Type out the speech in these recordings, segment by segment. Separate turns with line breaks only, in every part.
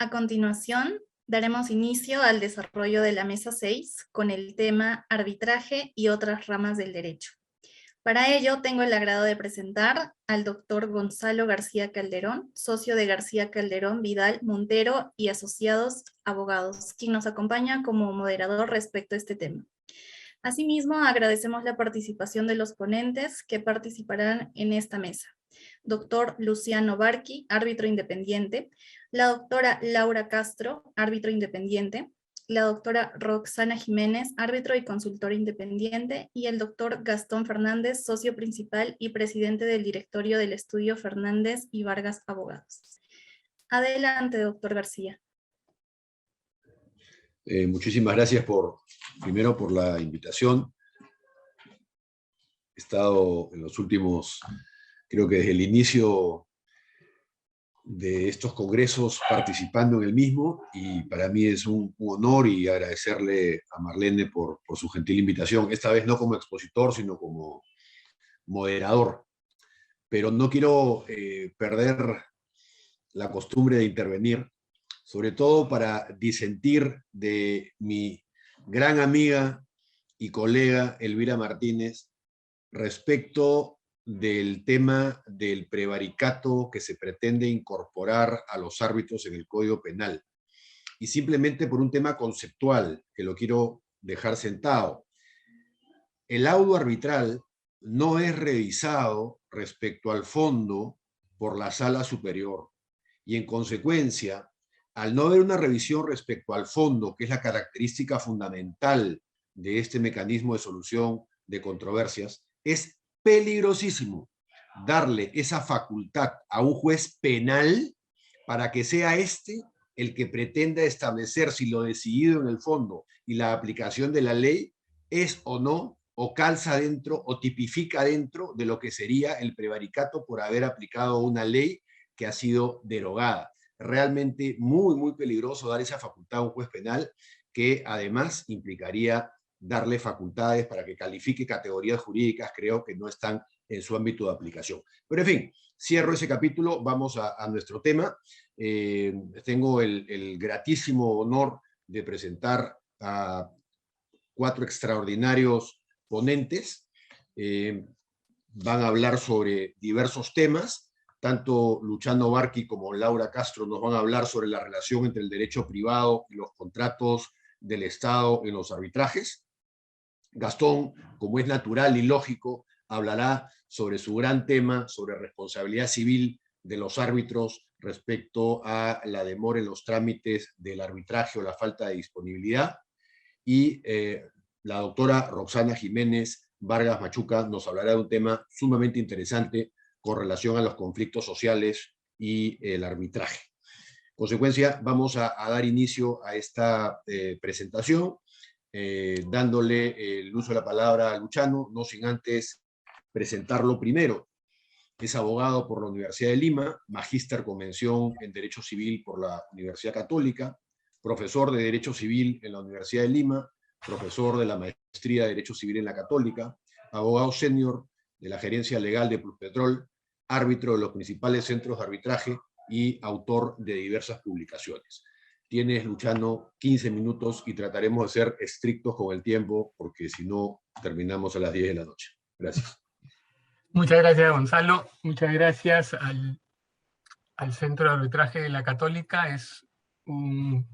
A continuación, daremos inicio al desarrollo de la Mesa 6 con el tema Arbitraje y otras ramas del derecho. Para ello, tengo el agrado de presentar al doctor Gonzalo García Calderón, socio de García Calderón, Vidal, Montero y Asociados Abogados, quien nos acompaña como moderador respecto a este tema. Asimismo, agradecemos la participación de los ponentes que participarán en esta mesa. Doctor Luciano Barqui, árbitro independiente, la doctora Laura Castro, árbitro independiente, la doctora Roxana Jiménez, árbitro y consultor independiente, y el doctor Gastón Fernández, socio principal y presidente del directorio del estudio Fernández y Vargas Abogados. Adelante, doctor García.
Muchísimas gracias primero por la invitación. He estado en los últimos, creo que desde el inicio de estos congresos participando en el mismo, y para mí es un honor y agradecerle a Marlene por su gentil invitación, esta vez no como expositor, sino como moderador. Pero no quiero perder la costumbre de intervenir, sobre todo para disentir de mi gran amiga y colega Elvira Martínez respecto del tema del prevaricato que se pretende incorporar a los árbitros en el Código Penal. Y simplemente por un tema conceptual, que lo quiero dejar sentado. El laudo arbitral no es revisado respecto al fondo por la Sala Superior. Y en consecuencia, al no haber una revisión respecto al fondo, que es la característica fundamental de este mecanismo de solución de controversias, es peligrosísimo darle esa facultad a un juez penal para que sea este el que pretenda establecer si lo decidido en el fondo y la aplicación de la ley es o no, o calza dentro, o tipifica dentro de lo que sería el prevaricato por haber aplicado una ley que ha sido derogada. Realmente muy, muy peligroso dar esa facultad a un juez penal, que además implicaría darle facultades para que califique categorías jurídicas, creo que no están en su ámbito de aplicación. Pero en fin, cierro ese capítulo, vamos a nuestro tema. Tengo el gratísimo honor de presentar a 4 extraordinarios ponentes. Van a hablar sobre diversos temas. Tanto Luciano Barqui como Laura Castro nos van a hablar sobre la relación entre el derecho privado y los contratos del Estado en los arbitrajes. Gastón, como es natural y lógico, hablará sobre su gran tema, sobre responsabilidad civil de los árbitros respecto a la demora en los trámites del arbitraje o la falta de disponibilidad. Y la doctora Roxana Jiménez Vargas Machuca nos hablará de un tema sumamente interesante con relación a los conflictos sociales y el arbitraje. En consecuencia, vamos a dar inicio a esta presentación, dándole el uso de la palabra a Luciano, no sin antes presentarlo primero. Es abogado por la Universidad de Lima, magíster con mención en Derecho Civil por la Universidad Católica, profesor de Derecho Civil en la Universidad de Lima, profesor de la Maestría de Derecho Civil en la Católica, abogado senior de la Gerencia Legal de Pluspetrol, árbitro de los principales centros de arbitraje y autor de diversas publicaciones. Tienes, Luciano, 15 minutos y trataremos de ser estrictos con el tiempo, porque si no, terminamos a las 10 de la noche. Gracias.
Muchas gracias, Gonzalo. Muchas gracias al Centro de Arbitraje de la Católica. Es un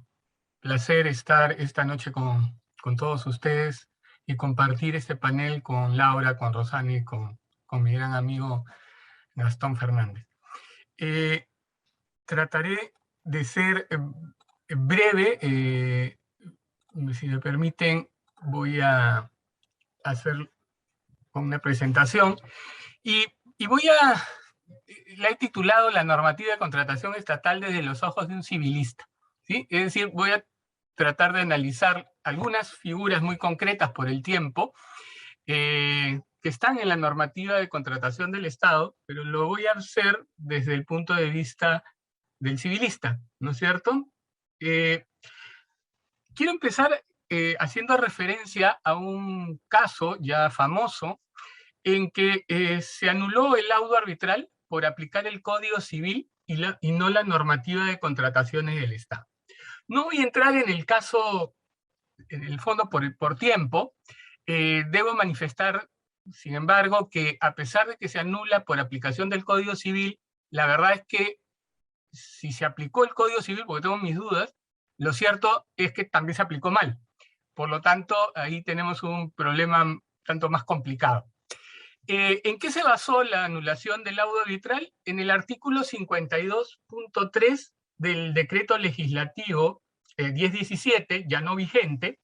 placer estar esta noche con todos ustedes y compartir este panel con Laura, con Rosana y con mi gran amigo Gastón Fernández. Trataré de ser breve. Si me permiten, voy a hacer una presentación y la he titulado La normativa de contratación estatal desde los ojos de un civilista, ¿sí? Es decir, voy a tratar de analizar algunas figuras muy concretas por el tiempo que están en la normativa de contratación del Estado, pero lo voy a hacer desde el punto de vista del civilista, ¿no es cierto? Quiero empezar haciendo referencia a un caso ya famoso en que se anuló el laudo arbitral por aplicar el Código Civil y no la normativa de contrataciones del Estado. No voy a entrar en el caso, en el fondo por tiempo. Debo manifestar, sin embargo, que a pesar de que se anula por aplicación del Código Civil, la verdad es que si se aplicó el Código Civil, porque tengo mis dudas, lo cierto es que también se aplicó mal. Por lo tanto, ahí tenemos un problema tanto más complicado. ¿En qué se basó la anulación del laudo arbitral? En el artículo 52.3 del decreto legislativo 1017, ya no vigente,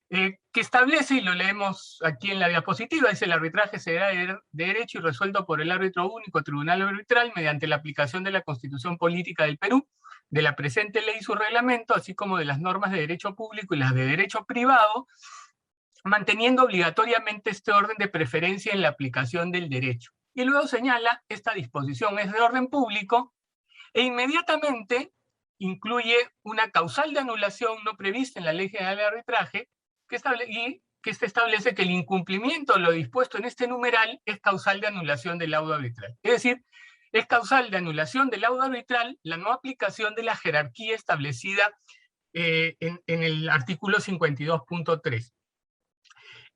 que establece, y lo leemos aquí en la diapositiva, dice: el arbitraje será de derecho y resuelto por el árbitro único tribunal arbitral mediante la aplicación de la Constitución Política del Perú, de la presente ley y su reglamento, así como de las normas de derecho público y las de derecho privado, manteniendo obligatoriamente este orden de preferencia en la aplicación del derecho. Y luego señala: esta disposición es de orden público, e inmediatamente incluye una causal de anulación no prevista en la Ley General de Arbitraje, que establece que el incumplimiento de lo dispuesto en este numeral es causal de anulación del laudo arbitral. Es decir, es causal de anulación del laudo arbitral la no aplicación de la jerarquía establecida en el artículo 52.3.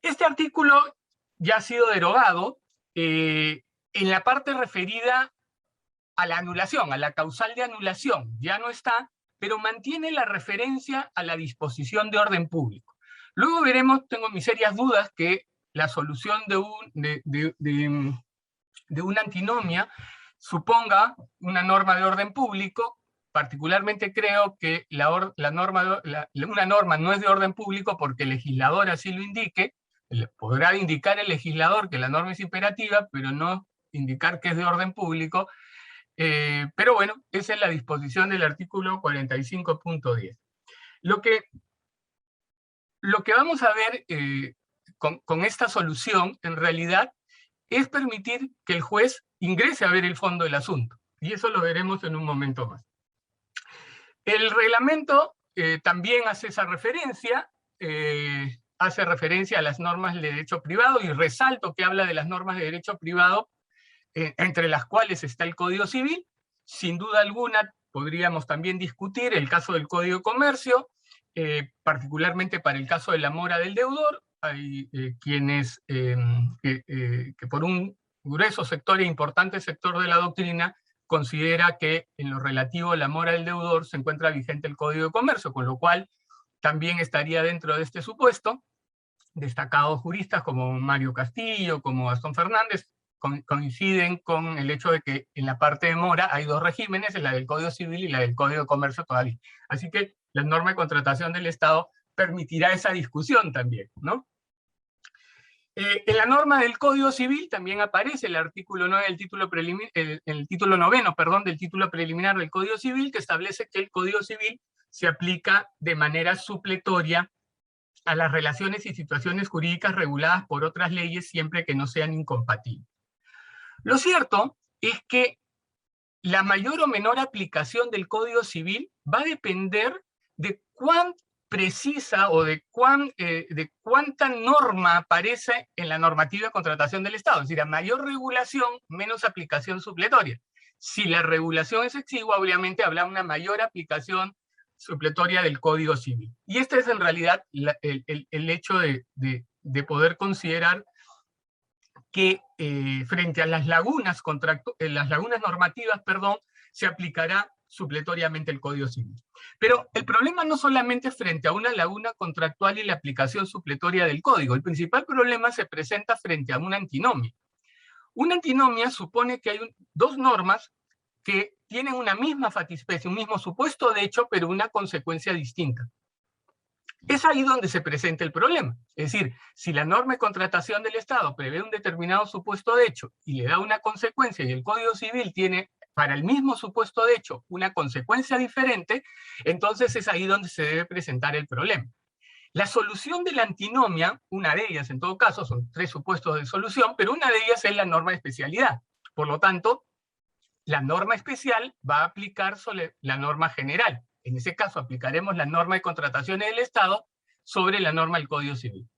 Este artículo ya ha sido derogado en la parte referida a la anulación, a la causal de anulación. Ya no está, pero mantiene la referencia a la disposición de orden público. Luego veremos, tengo mis serias dudas, que la solución de una antinomia suponga una norma de orden público. Particularmente creo que una norma no es de orden público porque el legislador así lo indique. Podrá indicar el legislador que la norma es imperativa, pero no indicar que es de orden público. Pero bueno, esa es la disposición del artículo 45.10. Lo que vamos a ver con esta solución, en realidad, es permitir que el juez ingrese a ver el fondo del asunto. Y eso lo veremos en un momento más. El reglamento también hace esa referencia, a las normas de derecho privado, y resalto que habla de las normas de derecho privado, entre las cuales está el Código Civil. Sin duda alguna, podríamos también discutir el caso del Código de Comercio, particularmente para el caso de la mora del deudor. Hay quienes, que por un grueso sector e importante sector de la doctrina, considera que en lo relativo a la mora del deudor se encuentra vigente el Código de Comercio, con lo cual también estaría dentro de este supuesto. Destacados juristas como Mario Castillo, como Gastón Fernández, coinciden con el hecho de que en la parte de mora hay dos regímenes, la del Código Civil y la del Código de Comercio todavía. Así que la norma de contratación del Estado permitirá esa discusión también, ¿no? En la norma del Código Civil también aparece el artículo 9 del título el título noveno, perdón, del título preliminar del Código Civil, que establece que el Código Civil se aplica de manera supletoria a las relaciones y situaciones jurídicas reguladas por otras leyes siempre que no sean incompatibles. Lo cierto es que la mayor o menor aplicación del Código Civil va a depender de cuán precisa o de cuánta norma aparece en la normativa de contratación del Estado. Es decir, a mayor regulación, menos aplicación supletoria. Si la regulación es exigua, obviamente habrá una mayor aplicación supletoria del Código Civil. Y este es en realidad el hecho de poder considerar que frente a las lagunas normativas, se aplicará supletoriamente el Código Civil. Pero el problema no solamente es frente a una laguna contractual y la aplicación supletoria del Código. El principal problema se presenta frente a una antinomia. Una antinomia supone que hay dos normas que tienen una misma fatispecie, un mismo supuesto de hecho, pero una consecuencia distinta. Es ahí donde se presenta el problema. Es decir, si la norma de contratación del Estado prevé un determinado supuesto de hecho y le da una consecuencia, y el Código Civil tiene para el mismo supuesto de hecho una consecuencia diferente, entonces es ahí donde se debe presentar el problema. La solución de la antinomia, una de ellas en todo caso, son tres supuestos de solución, pero una de ellas es la norma de especialidad. Por lo tanto, la norma especial va a aplicar sobre la norma general. En ese caso aplicaremos la norma de contrataciones del Estado sobre la norma del Código Civil.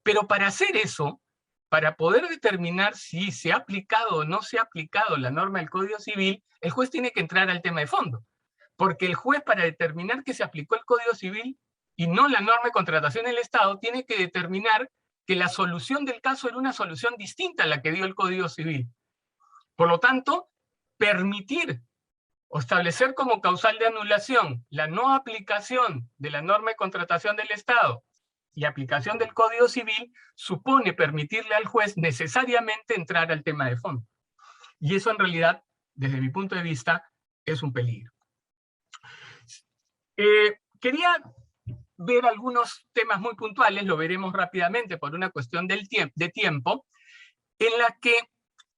Pero para hacer eso, para poder determinar si se ha aplicado o no se ha aplicado la norma del Código Civil, el juez tiene que entrar al tema de fondo. Porque el juez, para determinar que se aplicó el Código Civil y no la norma de contratación del Estado, tiene que determinar que la solución del caso era una solución distinta a la que dio el Código Civil. Por lo tanto, permitir o establecer como causal de anulación la no aplicación de la norma de contratación del Estado y aplicación del Código Civil supone permitirle al juez necesariamente entrar al tema de fondo. Y eso en realidad, desde mi punto de vista, es un peligro. Quería ver algunos temas muy puntuales, lo veremos rápidamente por una cuestión de tiempo, en la que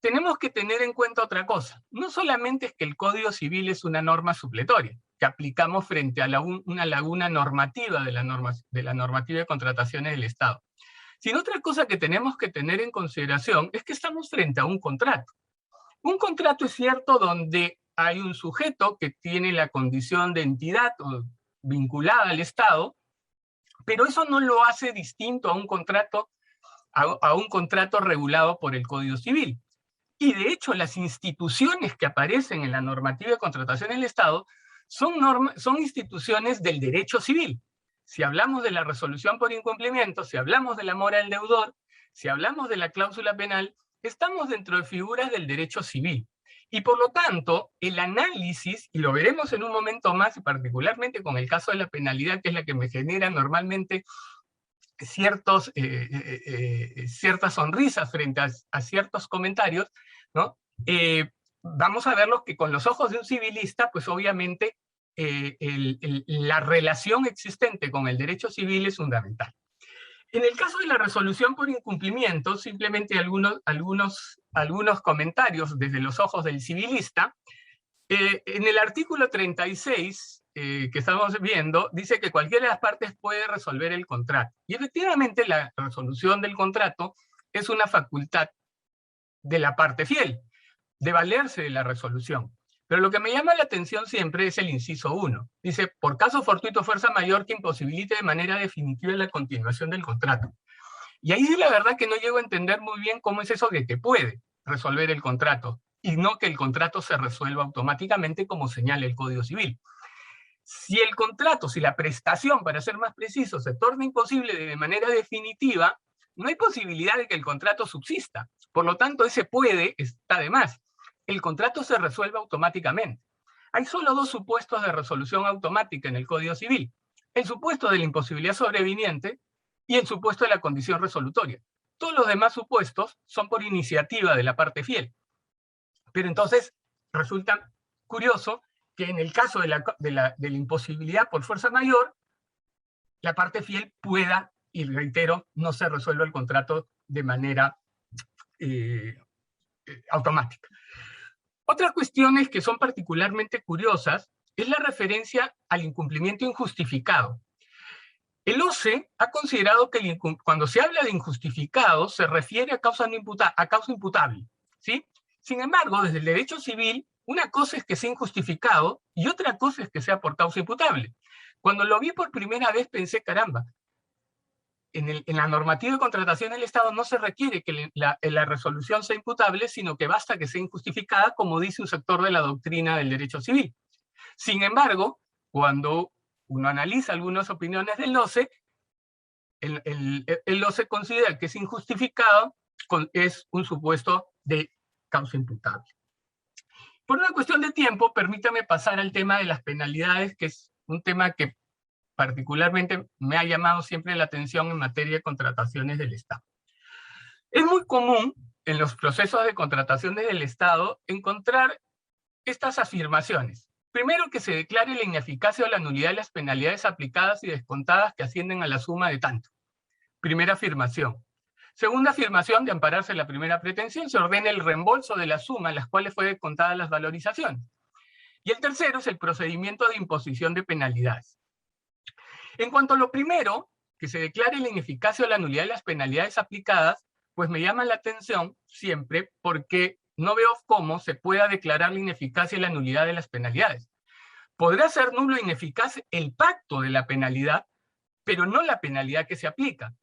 tenemos que tener en cuenta otra cosa. No solamente es que el Código Civil es una norma supletoria, que aplicamos frente a una laguna normativa de la normativa de contrataciones del Estado, sino otra cosa que tenemos que tener en consideración es que estamos frente a un contrato. Un contrato es cierto donde hay un sujeto que tiene la condición de entidad o vinculada al Estado, pero eso no lo hace distinto a un contrato regulado por el Código Civil. Y de hecho, las instituciones que aparecen en la normativa de contratación del Estado son instituciones del derecho civil. Si hablamos de la resolución por incumplimiento, si hablamos de la mora del deudor, si hablamos de la cláusula penal, estamos dentro de figuras del derecho civil. Y por lo tanto, el análisis, y lo veremos en un momento más, y particularmente con el caso de la penalidad, que es la que me genera normalmente ciertas sonrisas frente a ciertos comentarios, ¿no? Vamos a verlo que con los ojos de un civilista, pues obviamente la relación existente con el derecho civil es fundamental. En el caso de la resolución por incumplimiento, simplemente algunos comentarios desde los ojos del civilista. En el artículo 36, que estamos viendo, dice que cualquiera de las partes puede resolver el contrato. Y efectivamente la resolución del contrato es una facultad de la parte fiel, de valerse de la resolución. Pero lo que me llama la atención siempre es el inciso 1. Dice, por caso fortuito fuerza mayor que imposibilite de manera definitiva la continuación del contrato. Y ahí sí la verdad que no llego a entender muy bien cómo es eso de que puede resolver el contrato, y no que el contrato se resuelva automáticamente como señala el Código Civil. Si el contrato, si la prestación, para ser más preciso, se torna imposible de manera definitiva, no hay posibilidad de que el contrato subsista. Por lo tanto, ese puede está de más. El contrato se resuelve automáticamente. Hay solo dos supuestos de resolución automática en el Código Civil. El supuesto de la imposibilidad sobreviniente y el supuesto de la condición resolutoria. Todos los demás supuestos son por iniciativa de la parte fiel. Pero entonces resulta curioso que en el caso de la imposibilidad por fuerza mayor, la parte fiel pueda, y reitero, no se resuelve el contrato de manera automática. Otras cuestiones que son particularmente curiosas es la referencia al incumplimiento injustificado. El OCE ha considerado que cuando se habla de injustificado se refiere a causa imputable, ¿sí? Sin embargo, desde el derecho civil, una cosa es que sea injustificado y otra cosa es que sea por causa imputable. Cuando lo vi por primera vez pensé, caramba, en la normativa de contratación del Estado no se requiere que la resolución sea imputable, sino que basta que sea injustificada, como dice un sector de la doctrina del derecho civil. Sin embargo, cuando uno analiza algunas opiniones del OCE, el OCE considera que es injustificado, es un supuesto de causa imputable. Por una cuestión de tiempo, permítame pasar al tema de las penalidades, que es un tema que particularmente me ha llamado siempre la atención en materia de contrataciones del Estado. Es muy común en los procesos de contrataciones del Estado encontrar estas afirmaciones. Primero, que se declare la ineficacia o la nulidad de las penalidades aplicadas y descontadas que ascienden a la suma de tanto. Primera afirmación. Segunda afirmación, de ampararse la primera pretensión, se ordena el reembolso de la suma en las cuales fue descontada las valorizaciones. Y el tercero es el procedimiento de imposición de penalidades. En cuanto a lo primero, que se declare la ineficacia o la nulidad de las penalidades aplicadas, pues me llama la atención siempre porque no veo cómo se pueda declarar la ineficacia y la nulidad de las penalidades. Podrá ser nulo e ineficaz el pacto de la penalidad, pero no la penalidad que se aplica.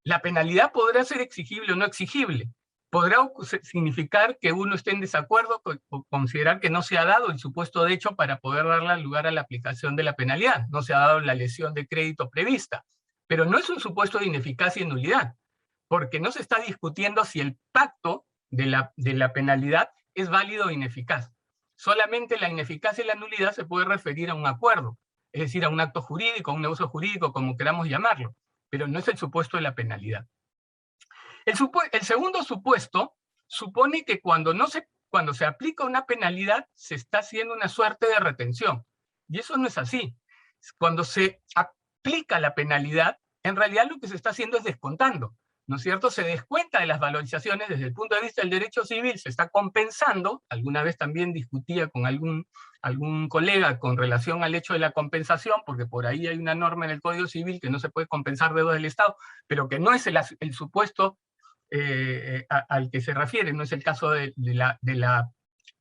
La penalidad podrá ser exigible o no exigible. Podrá significar que uno esté en desacuerdo o considerar que no se ha dado el supuesto de hecho para poder darle lugar a la aplicación de la penalidad. No se ha dado la lesión de crédito prevista. Pero no es un supuesto de ineficacia y nulidad, porque no se está discutiendo si el pacto de la penalidad es válido o ineficaz. Solamente la ineficacia y la nulidad se puede referir a un acuerdo, es decir, a un acto jurídico, a un negocio jurídico, como queramos llamarlo, pero no es el supuesto de la penalidad. El segundo supuesto supone que cuando se aplica una penalidad se está haciendo una suerte de retención, y eso no es así. Cuando se aplica la penalidad, en realidad lo que se está haciendo es descontando, ¿no es cierto? Se descuenta de las valorizaciones desde el punto de vista del derecho civil, se está compensando. Alguna vez también discutía con algún colega con relación al hecho de la compensación, porque por ahí hay una norma en el Código Civil que no se puede compensar deuda del Estado, pero que no es el supuesto al que se refiere, no es el caso de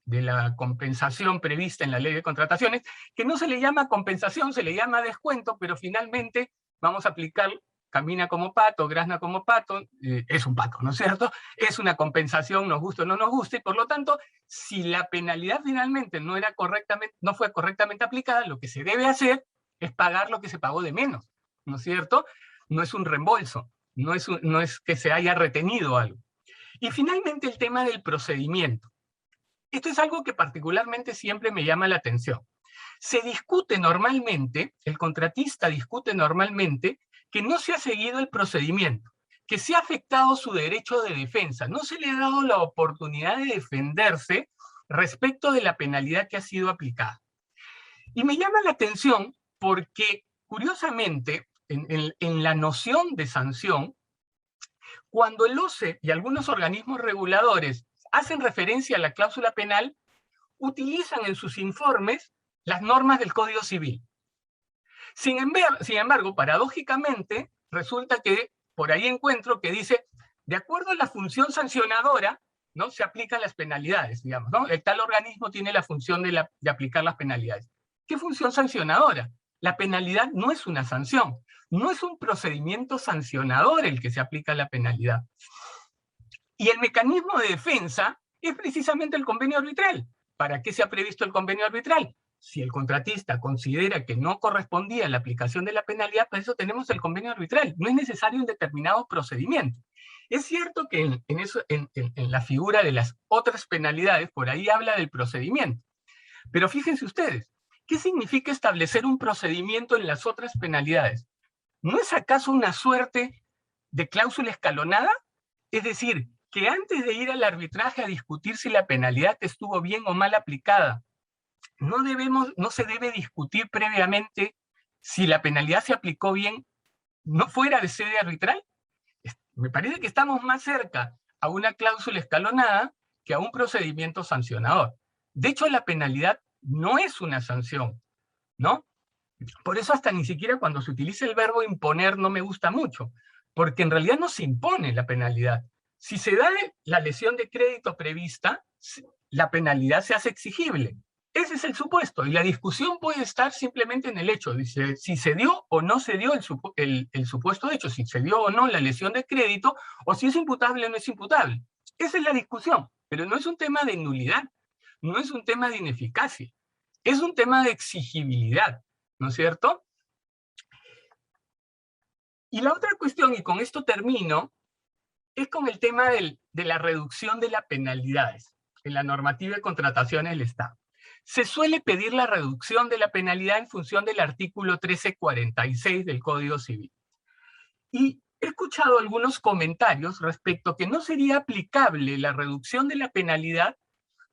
la compensación prevista en la ley de contrataciones, que no se le llama compensación, se le llama descuento, pero finalmente vamos a aplicar camina como pato, grazna como pato, es un pato, ¿no es cierto? Es una compensación, nos guste o no nos guste, y por lo tanto, si la penalidad finalmente no fue correctamente aplicada, lo que se debe hacer es pagar lo que se pagó de menos, ¿no es cierto? No es un reembolso, no es que se haya retenido algo. Y finalmente el tema del procedimiento. Esto es algo que particularmente siempre me llama la atención. Se discute normalmente, el contratista discute normalmente que no se ha seguido el procedimiento, que se ha afectado su derecho de defensa, no se le ha dado la oportunidad de defenderse respecto de la penalidad que ha sido aplicada. Y me llama la atención porque, curiosamente, en la noción de sanción, cuando el OCE y algunos organismos reguladores hacen referencia a la cláusula penal, utilizan en sus informes las normas del Código Civil. Sin embargo, paradójicamente, resulta que por ahí encuentro que dice, de acuerdo a la función sancionadora, ¿no?, se aplican las penalidades, digamos, ¿no? El tal organismo tiene la función de aplicar las penalidades. ¿Qué función sancionadora? La penalidad no es una sanción, no es un procedimiento sancionador el que se aplica la penalidad. Y el mecanismo de defensa es precisamente el convenio arbitral. ¿Para qué se ha previsto el convenio arbitral? Si el contratista considera que no correspondía la aplicación de la penalidad, para eso tenemos el convenio arbitral. No es necesario un determinado procedimiento. Es cierto que en la figura de las otras penalidades, por ahí habla del procedimiento. Pero fíjense ustedes, ¿qué significa establecer un procedimiento en las otras penalidades? ¿No es acaso una suerte de cláusula escalonada? Es decir, que antes de ir al arbitraje a discutir si la penalidad estuvo bien o mal aplicada, no se debe discutir previamente si la penalidad se aplicó bien, no fuera de sede arbitral. Me parece que estamos más cerca a una cláusula escalonada que a un procedimiento sancionador. De hecho, la penalidad no es una sanción, ¿no? Por eso hasta ni siquiera cuando se utiliza el verbo imponer no me gusta mucho, porque en realidad no se impone la penalidad. Si se da la lesión de crédito prevista, la penalidad se hace exigible. Ese es el supuesto, y la discusión puede estar simplemente en el hecho, dice, si se dio o no se dio el supuesto hecho, si se dio o no la lesión de crédito, o si es imputable o no es imputable. Esa es la discusión, pero no es un tema de nulidad, no es un tema de ineficacia, es un tema de exigibilidad, ¿no es cierto? Y la otra cuestión, y con esto termino, es con el tema de la reducción de las penalidades en la normativa de contrataciones del Estado. Se suele pedir la reducción de la penalidad en función del artículo 1346 del Código Civil. Y he escuchado algunos comentarios respecto a que no sería aplicable la reducción de la penalidad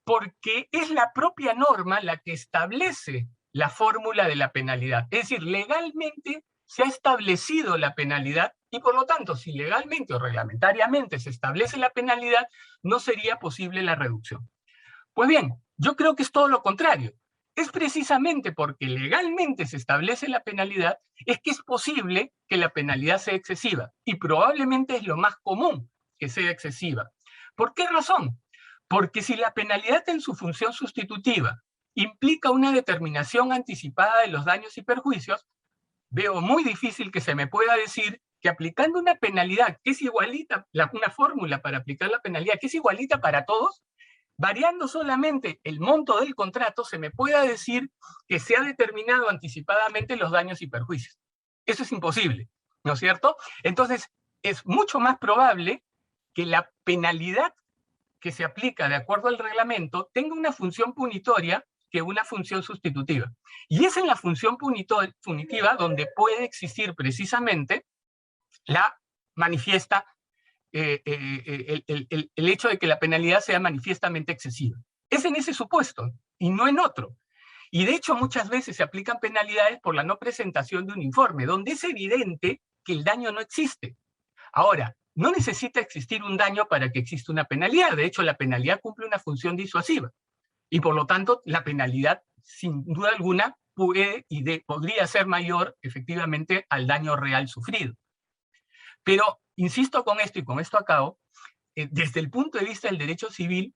porque es la propia norma la que establece la fórmula de la penalidad. Es decir, legalmente se ha establecido la penalidad y por lo tanto, si legalmente o reglamentariamente se establece la penalidad, no sería posible la reducción. Pues bien, yo creo que es todo lo contrario. Es precisamente porque legalmente se establece la penalidad, es que es posible que la penalidad sea excesiva. Y probablemente es lo más común que sea excesiva. ¿Por qué razón? Porque si la penalidad en su función sustitutiva implica una determinación anticipada de los daños y perjuicios, veo muy difícil que se me pueda decir que aplicando una penalidad que es igualita, una fórmula para aplicar la penalidad que es igualita para todos, variando solamente el monto del contrato, se me pueda decir que se ha determinado anticipadamente los daños y perjuicios. Eso es imposible, ¿no es cierto? Entonces, es mucho más probable que la penalidad que se aplica de acuerdo al reglamento tenga una función punitoria que una función sustitutiva. Y es en la función punitiva donde puede existir precisamente la manifiesta, el hecho de que la penalidad sea manifiestamente excesiva. Es en ese supuesto y no en otro. Y de hecho muchas veces se aplican penalidades por la no presentación de un informe, donde es evidente que el daño no existe. Ahora, no necesita existir un daño para que exista una penalidad. De hecho, la penalidad cumple una función disuasiva. Y por lo tanto, la penalidad, sin duda alguna, puede y podría ser mayor, efectivamente, al daño real sufrido. Pero, insisto con esto y con esto acabo, desde el punto de vista del derecho civil,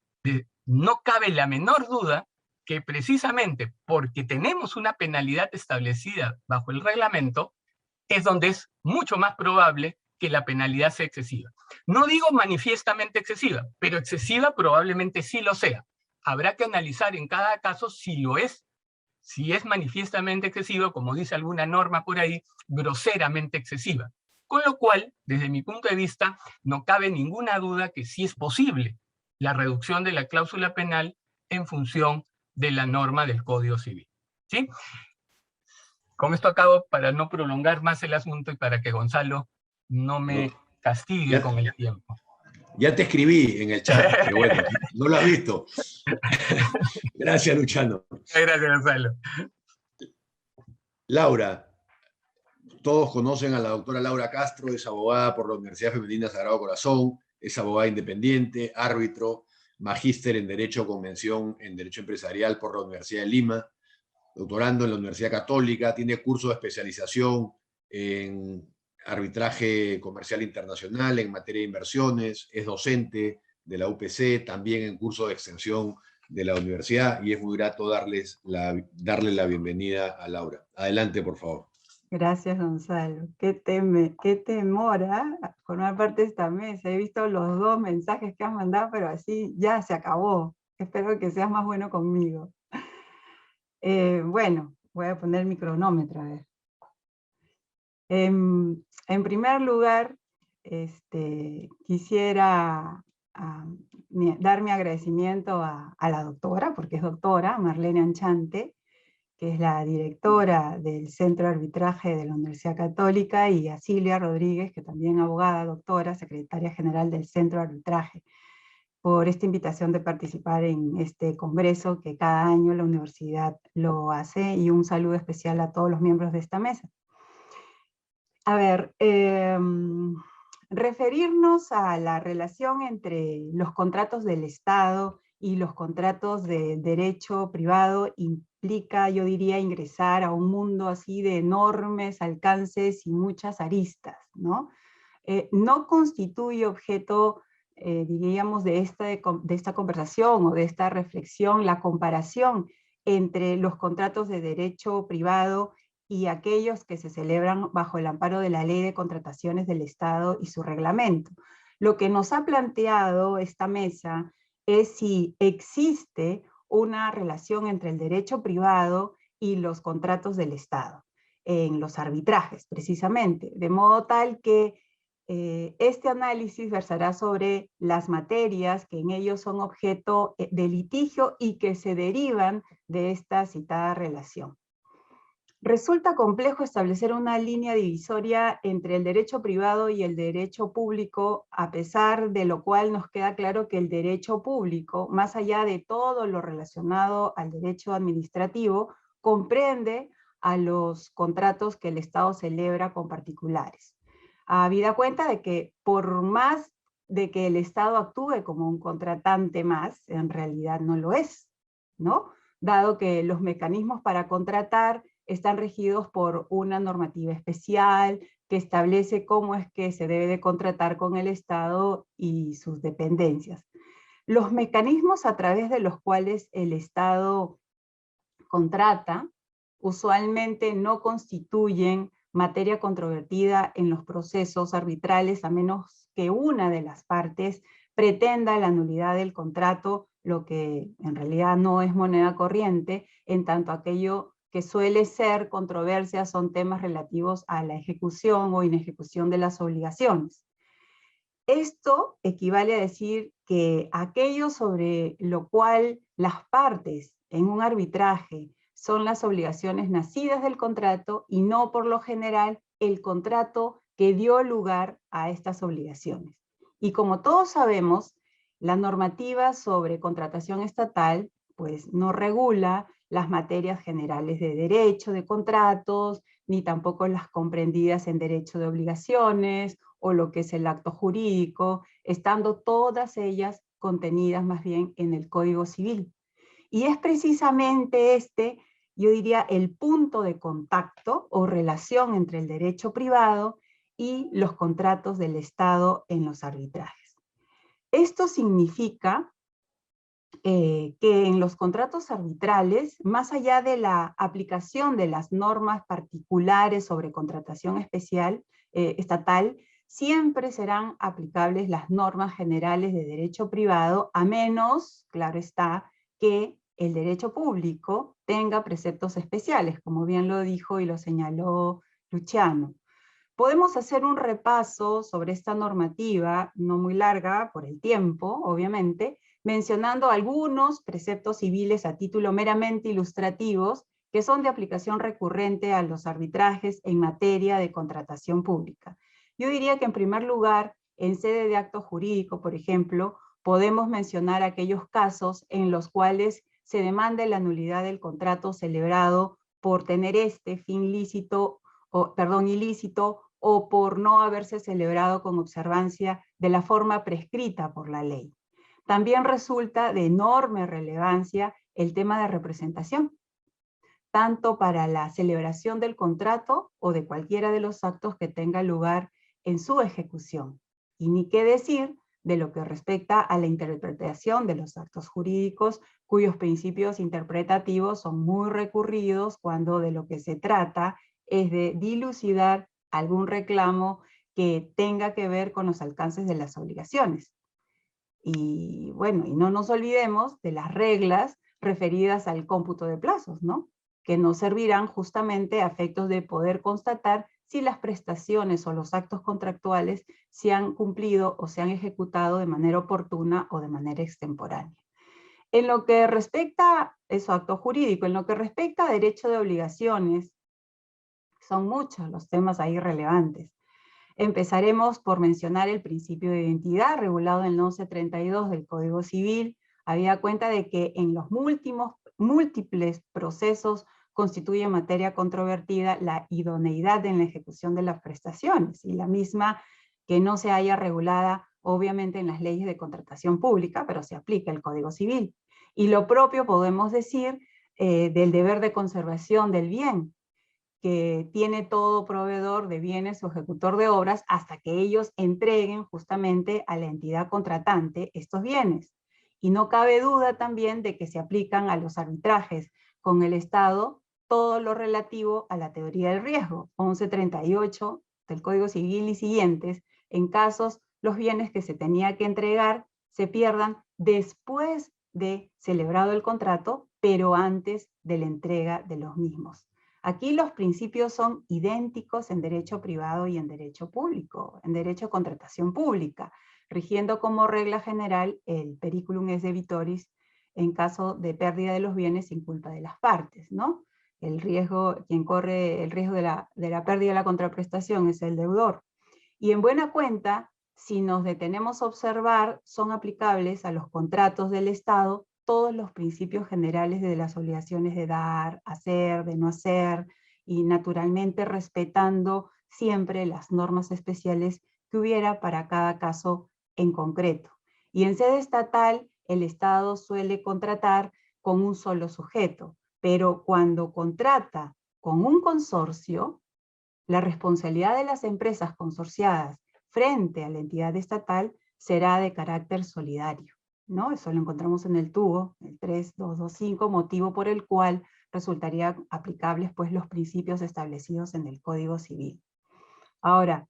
no cabe la menor duda que precisamente porque tenemos una penalidad establecida bajo el reglamento, es donde es mucho más probable que la penalidad sea excesiva. No digo manifiestamente excesiva, pero excesiva probablemente sí lo sea. Habrá que analizar en cada caso si lo es. Si es manifiestamente excesivo, como dice alguna norma por ahí, groseramente excesiva. Con lo cual, desde mi punto de vista, no cabe ninguna duda que sí es posible la reducción de la cláusula penal en función de la norma del Código Civil. ¿Sí? Con esto acabo para no prolongar más el asunto y para que Gonzalo no me castigue con el tiempo.
Ya te escribí en el chat, pero bueno, no lo has visto. Gracias, Luciano.
Gracias, Gonzalo.
Laura, todos conocen a la doctora Laura Castro, es abogada por la Universidad Femenina Sagrado Corazón, es abogada independiente, árbitro, magíster en Derecho Convención en Derecho Empresarial por la Universidad de Lima, doctorando en la Universidad Católica, tiene curso de especialización en arbitraje comercial internacional, en materia de inversiones, es docente de la UPC, también en curso de extensión de la universidad, y es muy grato darle la bienvenida a Laura. Adelante, por favor.
Gracias, Gonzalo. Qué temor, formar parte de esta mesa. He visto los 2 mensajes que has mandado, pero así ya se acabó. Espero que seas más bueno conmigo. Bueno, voy a poner mi cronómetro, a ver. En primer lugar, quisiera dar mi agradecimiento a la doctora, porque es doctora, Marlene Anchante, que es la directora del Centro de Arbitraje de la Universidad Católica, y a Silvia Rodríguez, que también es abogada, doctora, secretaria general del Centro de Arbitraje, por esta invitación de participar en este congreso que cada año la universidad lo hace, y un saludo especial a todos los miembros de esta mesa. A ver, referirnos a la relación entre los contratos del Estado y los contratos de derecho privado implica, yo diría, ingresar a un mundo así de enormes alcances y muchas aristas, ¿no? No constituye objeto, diríamos, de esta conversación o de esta reflexión la comparación entre los contratos de derecho privado y aquellos que se celebran bajo el amparo de la Ley de Contrataciones del Estado y su reglamento. Lo que nos ha planteado esta mesa es si existe una relación entre el derecho privado y los contratos del Estado, en los arbitrajes precisamente, de modo tal que este análisis versará sobre las materias que en ellos son objeto de litigio y que se derivan de esta citada relación. Resulta complejo establecer una línea divisoria entre el derecho privado y el derecho público, a pesar de lo cual nos queda claro que el derecho público, más allá de todo lo relacionado al derecho administrativo, comprende a los contratos que el Estado celebra con particulares. Habida cuenta de que por más de que el Estado actúe como un contratante más, en realidad no lo es, ¿no? Dado que los mecanismos para contratar están regidos por una normativa especial que establece cómo es que se debe de contratar con el Estado y sus dependencias. Los mecanismos a través de los cuales el Estado contrata usualmente no constituyen materia controvertida en los procesos arbitrales, a menos que una de las partes pretenda la nulidad del contrato, lo que en realidad no es moneda corriente, en tanto aquello que suele ser controversia son temas relativos a la ejecución o inejecución de las obligaciones. Esto equivale a decir que aquello sobre lo cual las partes en un arbitraje son las obligaciones nacidas del contrato y no por lo general el contrato que dio lugar a estas obligaciones. Y como todos sabemos, la normativa sobre contratación estatal pues no regula las materias generales de derecho de contratos, ni tampoco las comprendidas en derecho de obligaciones o lo que es el acto jurídico, estando todas ellas contenidas más bien en el Código Civil. Y es precisamente este, yo diría, el punto de contacto o relación entre el derecho privado y los contratos del Estado en los arbitrajes. Esto significa que en los contratos arbitrales, más allá de la aplicación de las normas particulares sobre contratación especial, estatal, siempre serán aplicables las normas generales de derecho privado, a menos, claro está, que el derecho público tenga preceptos especiales, como bien lo dijo y lo señaló Luciano. Podemos hacer un repaso sobre esta normativa, no muy larga por el tiempo, obviamente, mencionando algunos preceptos civiles a título meramente ilustrativos que son de aplicación recurrente a los arbitrajes en materia de contratación pública. Yo diría que en primer lugar, en sede de acto jurídico, por ejemplo, podemos mencionar aquellos casos en los cuales se demanda la nulidad del contrato celebrado por tener este fin ilícito o por no haberse celebrado con observancia de la forma prescrita por la ley. También resulta de enorme relevancia el tema de representación, tanto para la celebración del contrato o de cualquiera de los actos que tenga lugar en su ejecución. Y ni qué decir de lo que respecta a la interpretación de los actos jurídicos, cuyos principios interpretativos son muy recurridos cuando de lo que se trata es de dilucidar algún reclamo que tenga que ver con los alcances de las obligaciones. Y bueno, y no nos olvidemos de las reglas referidas al cómputo de plazos, ¿no? Que nos servirán justamente a efectos de poder constatar si las prestaciones o los actos contractuales se han cumplido o se han ejecutado de manera oportuna o de manera extemporánea. En lo que respecta, eso, acto jurídico, en lo que respecta a derecho de obligaciones, son muchos los temas ahí relevantes. Empezaremos por mencionar el principio de identidad regulado en el 1132 del Código Civil, habida cuenta de que en los múltiples procesos constituye materia controvertida la idoneidad en la ejecución de las prestaciones, y la misma que no se haya regulada obviamente en las leyes de contratación pública, pero se aplica el Código Civil. Y lo propio podemos decir del deber de conservación del bien, que tiene todo proveedor de bienes o ejecutor de obras hasta que ellos entreguen justamente a la entidad contratante estos bienes. Y no cabe duda también de que se aplican a los arbitrajes con el Estado todo lo relativo a la teoría del riesgo, 1138 del Código Civil y siguientes, en casos los bienes que se tenía que entregar se pierdan después de celebrado el contrato, pero antes de la entrega de los mismos. Aquí los principios son idénticos en derecho privado y en derecho público, en derecho de contratación pública, rigiendo como regla general el periculum es debitoris en caso de pérdida de los bienes sin culpa de las partes, ¿no? El riesgo, quien corre el riesgo de la pérdida de la contraprestación es el deudor. Y en buena cuenta, si nos detenemos a observar, son aplicables a los contratos del Estado todos los principios generales de las obligaciones de dar, hacer, de no hacer, y naturalmente respetando siempre las normas especiales que hubiera para cada caso en concreto. Y en sede estatal, el Estado suele contratar con un solo sujeto, pero cuando contrata con un consorcio, la responsabilidad de las empresas consorciadas frente a la entidad estatal será de carácter solidario, ¿no? Eso lo encontramos en el tubo, el 3225, motivo por el cual resultarían aplicables pues los principios establecidos en el Código Civil. Ahora,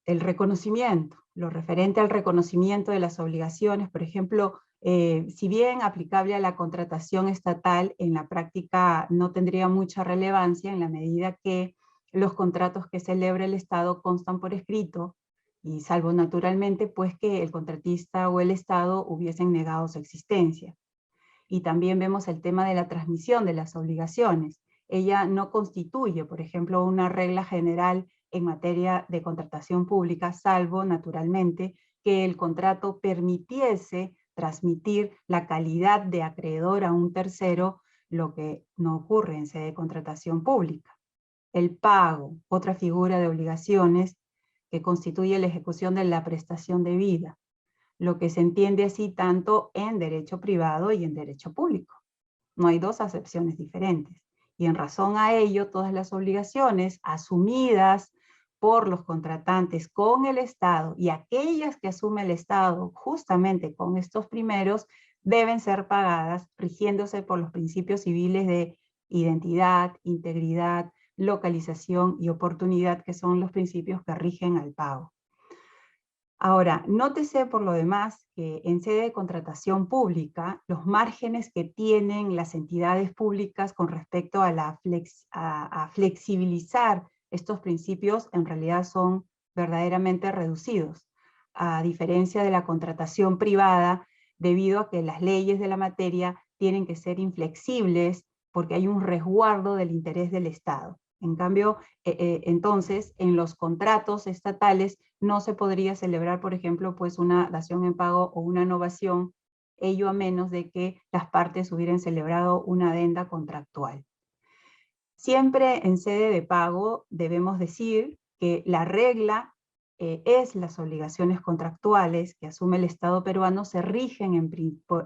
el reconocimiento, lo referente al reconocimiento de las obligaciones, por ejemplo, si bien aplicable a la contratación estatal, en la práctica no tendría mucha relevancia en la medida que los contratos que celebra el Estado constan por escrito, y salvo naturalmente pues que el contratista o el Estado hubiesen negado su existencia. Y también vemos el tema de la transmisión de las obligaciones. Ella no constituye, por ejemplo, una regla general en materia de contratación pública, salvo naturalmente que el contrato permitiese transmitir la calidad de acreedor a un tercero, lo que no ocurre en sede de contratación pública. El pago, otra figura de obligaciones que constituye la ejecución de la prestación debida, lo que se entiende así tanto en derecho privado y en derecho público. No hay dos acepciones diferentes. Y en razón a ello, todas las obligaciones asumidas por los contratantes con el Estado y aquellas que asume el Estado justamente con estos primeros deben ser pagadas rigiéndose por los principios civiles de identidad, integridad, localización y oportunidad, que son los principios que rigen al pago. Ahora, nótese por lo demás que en sede de contratación pública, los márgenes que tienen las entidades públicas con respecto a flexibilizar estos principios en realidad son verdaderamente reducidos, a diferencia de la contratación privada, debido a que las leyes de la materia tienen que ser inflexibles porque hay un resguardo del interés del Estado. En cambio, entonces, en los contratos estatales no se podría celebrar, por ejemplo, pues una dación en pago o una novación, ello a menos de que las partes hubieran celebrado una adenda contractual. Siempre en sede de pago debemos decir que la regla es las obligaciones contractuales que asume el Estado peruano se rigen por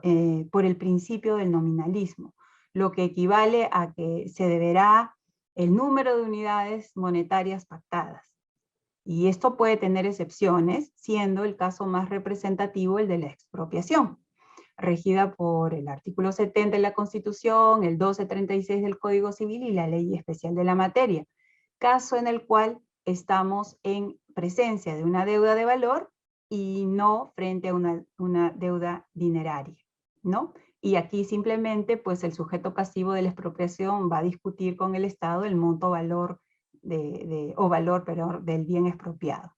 el principio del nominalismo, lo que equivale a que se deberá el número de unidades monetarias pactadas. Y esto puede tener excepciones, siendo el caso más representativo el de la expropiación, regida por el artículo 70 de la Constitución, el 1236 del Código Civil y la Ley Especial de la Materia, caso en el cual estamos en presencia de una deuda de valor y no frente a una deuda dineraria, ¿no? Y aquí simplemente pues el sujeto pasivo de la expropiación va a discutir con el Estado el monto valor del bien expropiado.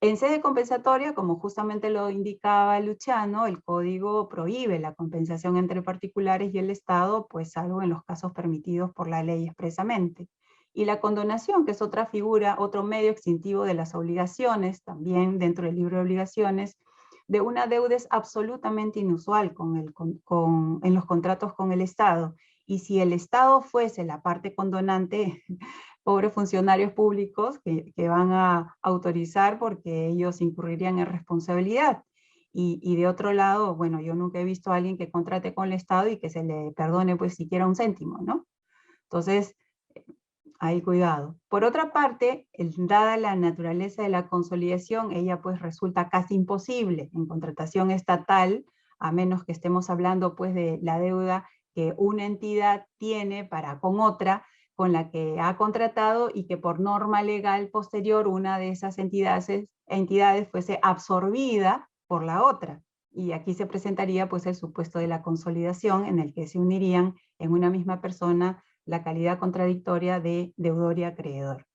En sede compensatoria, como justamente lo indicaba Luciano, el código prohíbe la compensación entre particulares y el Estado, pues salvo en los casos permitidos por la ley expresamente. Y la condonación, que es otra figura, otro medio extintivo de las obligaciones, también dentro del libro de obligaciones, de una deuda es absolutamente inusual en los contratos con el Estado. Y si el Estado fuese la parte condonante, pobres funcionarios públicos que van a autorizar porque ellos incurrirían en responsabilidad. Y de otro lado, bueno, yo nunca he visto a alguien que contrate con el Estado y que se le perdone pues siquiera un céntimo, ¿no? Entonces, ahí cuidado. Por otra parte, dada la naturaleza de la consolidación, ella pues resulta casi imposible en contratación estatal, a menos que estemos hablando pues de la deuda que una entidad tiene para con otra, con la que ha contratado y que por norma legal posterior una de esas entidades fuese absorbida por la otra. Y aquí se presentaría pues el supuesto de la consolidación en el que se unirían en una misma persona la calidad contradictoria de deudor y acreedor.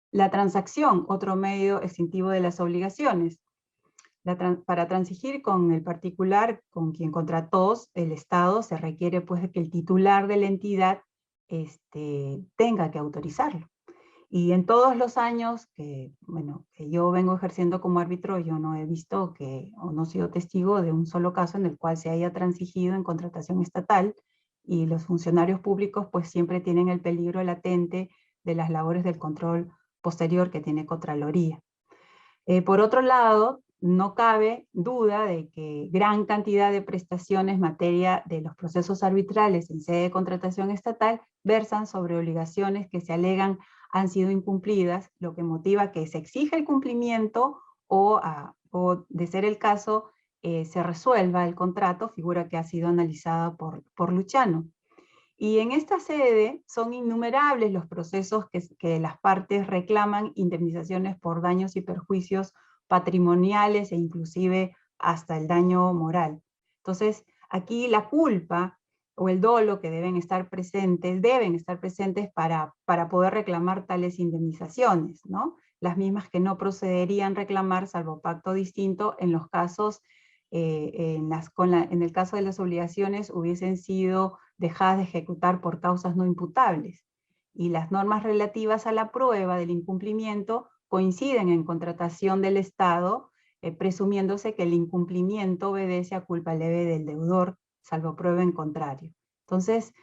La transacción, otro medio extintivo de las obligaciones. Para transigir con el particular con quien contrató el Estado, se requiere pues de que el titular de la entidad tenga que autorizarlo. Y en todos los años que yo vengo ejerciendo como árbitro, yo no he visto o no he sido testigo de un solo caso en el cual se haya transigido en contratación estatal, y los funcionarios públicos pues siempre tienen el peligro latente de las labores del control posterior que tiene Contraloría. Por otro lado, no cabe duda de que gran cantidad de prestaciones en materia de los procesos arbitrales en sede de contratación estatal versan sobre obligaciones que se alegan han sido incumplidas, lo que motiva que se exija el cumplimiento o de ser el caso, se resuelva el contrato, figura que ha sido analizada por Luciano. Y en esta sede son innumerables los procesos que las partes reclaman indemnizaciones por daños y perjuicios patrimoniales e inclusive hasta el daño moral. Entonces, aquí la culpa o el dolo que deben estar presentes para poder reclamar tales indemnizaciones, ¿no? Las mismas que no procederían reclamar salvo pacto distinto en los casos, en el caso de las obligaciones hubiesen sido dejadas de ejecutar por causas no imputables. Y las normas relativas a la prueba del incumplimiento coinciden en contratación del Estado, presumiéndose que el incumplimiento obedece a culpa leve del deudor, salvo prueba en contrario. Entonces,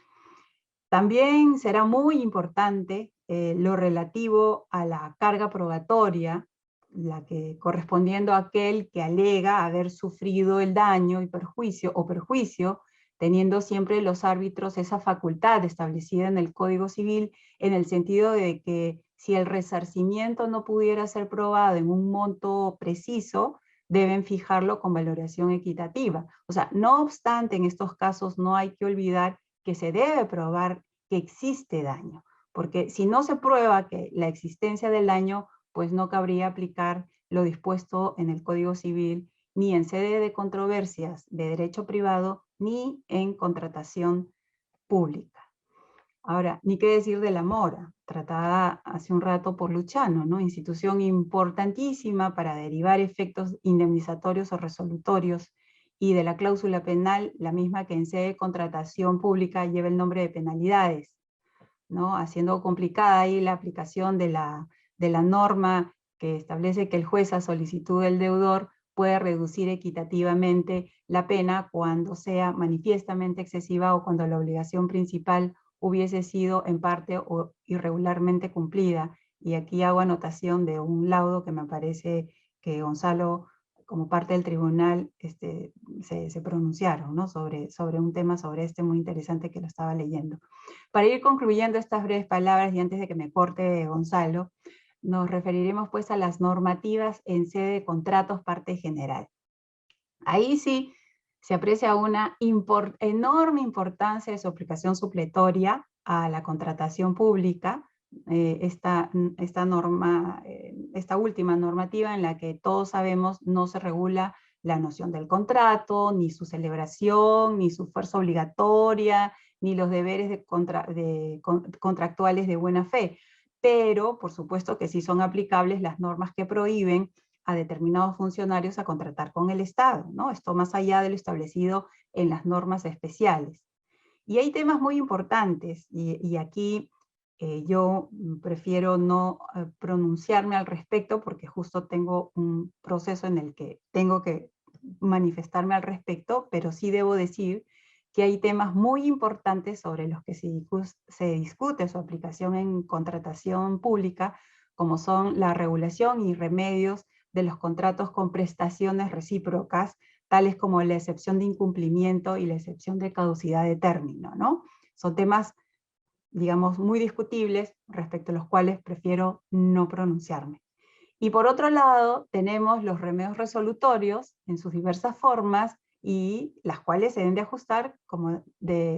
también será muy importante lo relativo a la carga probatoria, la que correspondiendo a aquel que alega haber sufrido el daño y perjuicio, teniendo siempre los árbitros esa facultad establecida en el Código Civil, en el sentido de que si el resarcimiento no pudiera ser probado en un monto preciso, deben fijarlo con valoración equitativa. O sea, no obstante, en estos casos no hay que olvidar que se debe probar que existe daño, porque si no se prueba que la existencia del daño, pues no cabría aplicar lo dispuesto en el Código Civil, ni en sede de controversias de derecho privado, ni en contratación pública. Ahora, ni qué decir de la mora, tratada hace un rato por Luchano, ¿no? Institución importantísima para derivar efectos indemnizatorios o resolutorios, y de la cláusula penal, la misma que en sede de contratación pública lleva el nombre de penalidades, ¿no? Haciendo complicada ahí la aplicación de la norma que establece que el juez a solicitud del deudor puede reducir equitativamente la pena cuando sea manifiestamente excesiva o cuando la obligación principal hubiese sido en parte o irregularmente cumplida. Y aquí hago anotación de un laudo que me parece que Gonzalo, como parte del tribunal, se pronunciaron, ¿no? sobre un tema sobre muy interesante que lo estaba leyendo. Para ir concluyendo estas breves palabras y antes de que me corte Gonzalo, nos referiremos pues a las normativas en sede de contratos parte general. Ahí sí se aprecia una enorme importancia de su aplicación supletoria a la contratación pública, esta última normativa en la que todos sabemos no se regula la noción del contrato, ni su celebración, ni su fuerza obligatoria, ni los deberes contractuales de buena fe. Pero, por supuesto que sí son aplicables las normas que prohíben a determinados funcionarios a contratar con el Estado, ¿no? Esto más allá de lo establecido en las normas especiales. Y hay temas muy importantes, y aquí yo prefiero no pronunciarme al respecto, porque justo tengo un proceso en el que tengo que manifestarme al respecto, pero sí debo decir que hay temas muy importantes sobre los que se discute su aplicación en contratación pública, como son la regulación y remedios de los contratos con prestaciones recíprocas, tales como la excepción de incumplimiento y la excepción de caducidad de término, ¿no? Son temas, digamos, muy discutibles, respecto a los cuales prefiero no pronunciarme. Y por otro lado, tenemos los remedios resolutorios en sus diversas formas, y las cuales se deben de ajustar, como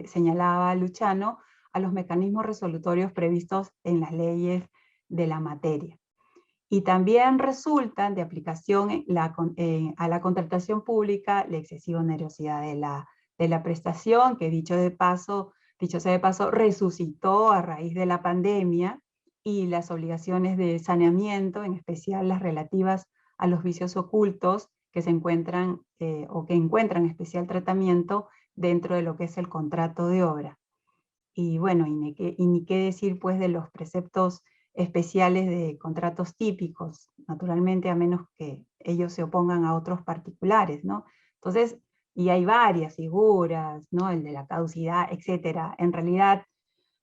señalaba Luchano, a los mecanismos resolutorios previstos en las leyes de la materia. Y también resultan de aplicación a la contratación pública la excesiva onerosidad de la prestación, que dicho sea de paso, resucitó a raíz de la pandemia, y las obligaciones de saneamiento, en especial las relativas a los vicios ocultos que se encuentran o que encuentran especial tratamiento dentro de lo que es el contrato de obra. Y bueno, y ni qué decir pues de los preceptos especiales de contratos típicos, naturalmente, a menos que ellos se opongan a otros particulares, ¿no? Entonces, y hay varias figuras, ¿no? El de la caducidad, etcétera. En realidad,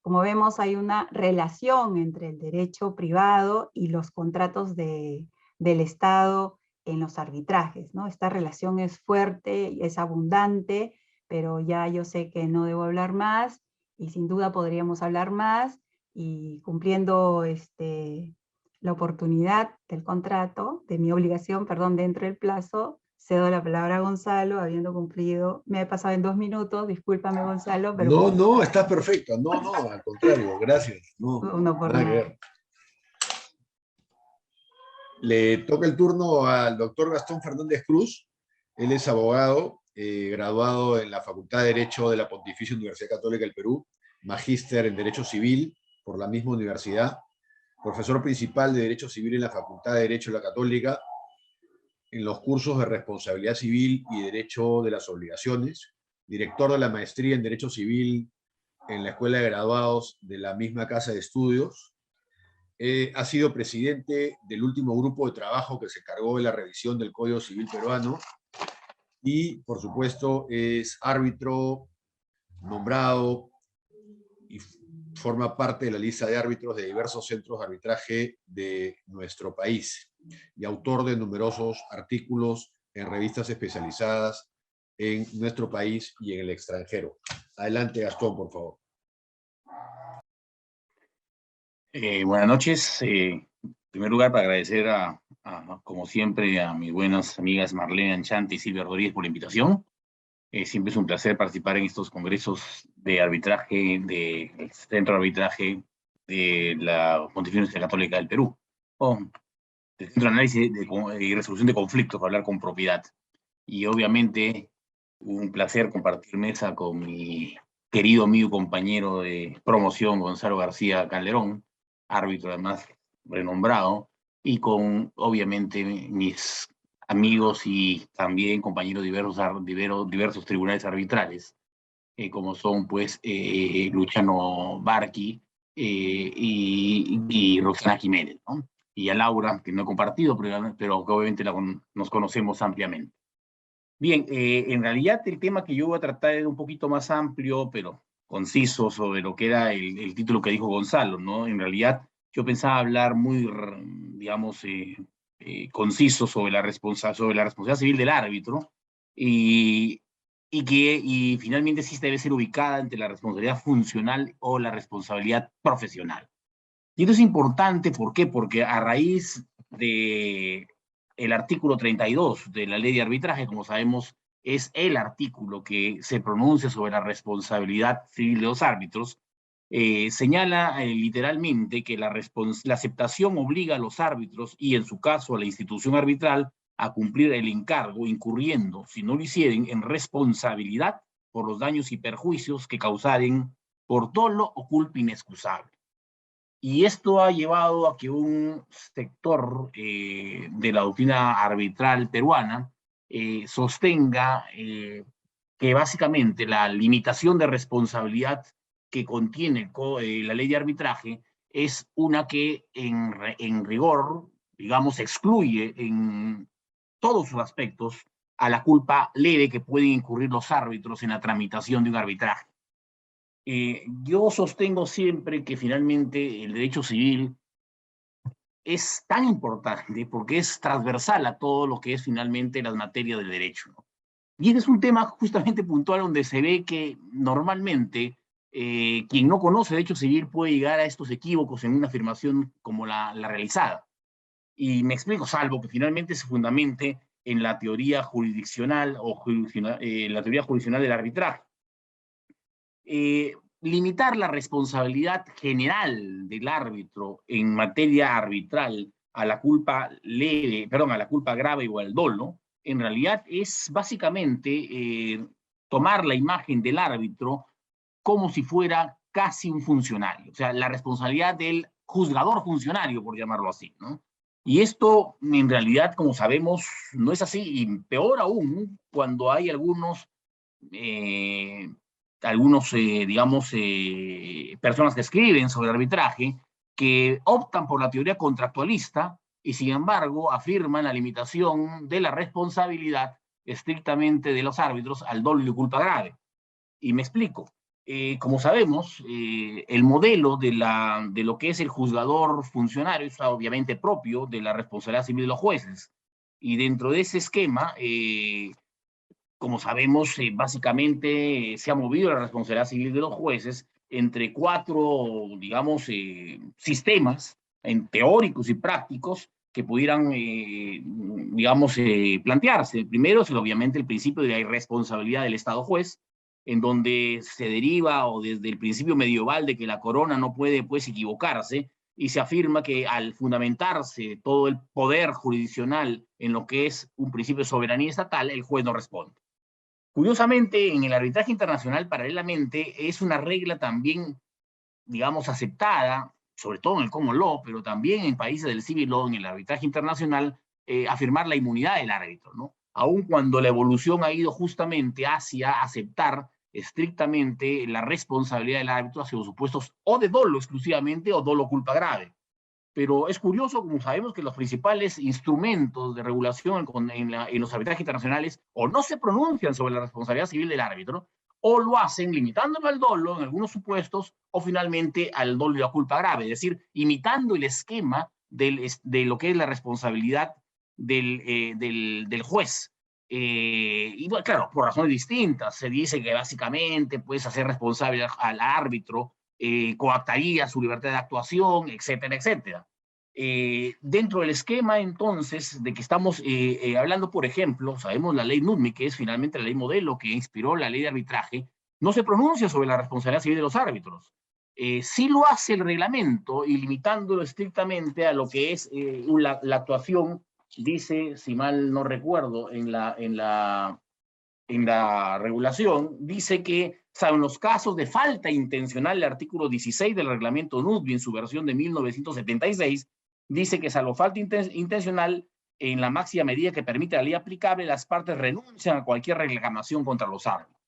como vemos, hay una relación entre el derecho privado y los contratos del Estado en los arbitrajes, ¿no? Esta relación es fuerte, es abundante, pero ya yo sé que no debo hablar más, y sin duda podríamos hablar más, y cumpliendo la oportunidad del contrato, de mi obligación, perdón, dentro del plazo, cedo la palabra a Gonzalo, habiendo cumplido, me he pasado en 2 minutos, discúlpame Gonzalo, pero
No, no, está perfecto. No, no, al contrario, gracias. No,
no por
nada que
nada.
ver. Le toca el turno al doctor Gastón Fernández Cruz. Él es abogado, graduado en la Facultad de Derecho de la Pontificia Universidad Católica del Perú, magíster en Derecho Civil por la misma universidad, profesor principal de Derecho Civil en la Facultad de Derecho de la Católica, en los cursos de Responsabilidad Civil y Derecho de las Obligaciones, director de la Maestría en Derecho Civil en la Escuela de Graduados de la misma Casa de Estudios. Ha sido presidente del último grupo de trabajo que se encargó de la revisión del Código Civil peruano y, por supuesto, es árbitro nombrado y forma parte de la lista de árbitros de diversos centros de arbitraje de nuestro país y autor de numerosos artículos en revistas especializadas en nuestro país y en el extranjero. Adelante, Gastón, por favor.
Buenas noches. En primer lugar, para agradecer como siempre, a mis buenas amigas Marlene Anchante y Silvia Rodríguez por la invitación. Siempre es un placer participar en estos congresos de arbitraje, del Centro de Arbitraje de la Pontificia Universidad Católica del Perú, o del Centro de Análisis y Resolución de Conflictos, para hablar con propiedad. Y obviamente, un placer compartir mesa con mi querido amigo compañero de promoción, Gonzalo García Calderón, árbitro además renombrado, y con, obviamente, mis amigos y también compañeros de diversos tribunales arbitrales, como son, pues, Luciano Barqui y Roxana Jiménez, ¿no? Y a Laura, que no he compartido, pero que obviamente nos conocemos ampliamente. Bien, en realidad el tema que yo voy a tratar es un poquito más amplio, pero conciso, sobre lo que era el título que dijo Gonzalo, ¿no? En realidad yo pensaba hablar muy, digamos, conciso sobre la responsabilidad civil del árbitro y finalmente sí debe ser ubicada entre la responsabilidad funcional o la responsabilidad profesional. Y esto es importante, ¿por qué? Porque a raíz de el artículo 32 de la ley de arbitraje, como sabemos, es el artículo que se pronuncia sobre la responsabilidad civil de los árbitros, señala literalmente que la aceptación obliga a los árbitros y, en su caso, a la institución arbitral a cumplir el encargo, incurriendo, si no lo hicieren, en responsabilidad por los daños y perjuicios que causaren por dolo o culpa inexcusable. Y esto ha llevado a que un sector de la doctrina arbitral peruana sostenga que básicamente la limitación de responsabilidad que contiene la ley de arbitraje es una que en rigor, digamos, excluye en todos sus aspectos a la culpa leve que pueden incurrir los árbitros en la tramitación de un arbitraje. Yo sostengo siempre que finalmente el derecho civil es tan importante porque es transversal a todo lo que es finalmente las materias del derecho, ¿no? Y este es un tema justamente puntual donde se ve que normalmente quien no conoce derecho civil puede llegar a estos equívocos en una afirmación como la realizada. Y me explico, salvo que finalmente se fundamente en la teoría jurisdiccional o la teoría jurisdiccional del arbitraje. Limitar la responsabilidad general del árbitro en materia arbitral a la culpa leve, perdón, a la culpa grave o al dolo, en realidad es básicamente tomar la imagen del árbitro como si fuera casi un funcionario, o sea, la responsabilidad del juzgador funcionario, por llamarlo así, ¿no? Y esto, en realidad, como sabemos, no es así, y peor aún, cuando hay algunos digamos, personas que escriben sobre arbitraje, que optan por la teoría contractualista y, sin embargo, afirman la limitación de la responsabilidad estrictamente de los árbitros al dolo y culpa grave. Y me explico. Como sabemos, el modelo de lo que es el juzgador funcionario es obviamente propio de la responsabilidad civil de los jueces. Y dentro de ese esquema, como sabemos, básicamente se ha movido la responsabilidad civil de los jueces entre 4, digamos, sistemas teóricos y prácticos que pudieran, digamos, plantearse. Primero es obviamente el principio de la irresponsabilidad del Estado juez, en donde se deriva, o desde el principio medieval, de que la corona no puede, pues, equivocarse, y se afirma que al fundamentarse todo el poder jurisdiccional en lo que es un principio de soberanía estatal, el juez no responde. Curiosamente, en el arbitraje internacional, paralelamente, es una regla también, digamos, aceptada, sobre todo en el common law, pero también en países del civil law, en el arbitraje internacional, afirmar la inmunidad del árbitro, ¿no? Aun cuando la evolución ha ido justamente hacia aceptar estrictamente la responsabilidad del árbitro hacia los supuestos o de dolo exclusivamente o dolo culpa grave. Pero es curioso, como sabemos, que los principales instrumentos de regulación en los arbitrajes internacionales o no se pronuncian sobre la responsabilidad civil del árbitro, o lo hacen limitándolo al dolo en algunos supuestos, o finalmente al dolo y la culpa grave, es decir, imitando el esquema de lo que es la responsabilidad del juez. Y bueno, claro, por razones distintas, se dice que básicamente puedes hacer responsable al árbitro, coactaría su libertad de actuación, etcétera, etcétera. Dentro del esquema, entonces, de que estamos hablando, por ejemplo, sabemos la ley NUDMI, que es finalmente la ley modelo que inspiró la ley de arbitraje, no se pronuncia sobre la responsabilidad civil de los árbitros. Sí lo hace el reglamento, y limitándolo estrictamente a lo que es la actuación, dice, si mal no recuerdo, en la regulación, dice que, en los casos de falta intencional, el artículo 16 del reglamento NUDMI, en su versión de 1976, dice que, salvo falta intencional, en la máxima medida que permite la ley aplicable, las partes renuncian a cualquier reclamación contra los árbitros.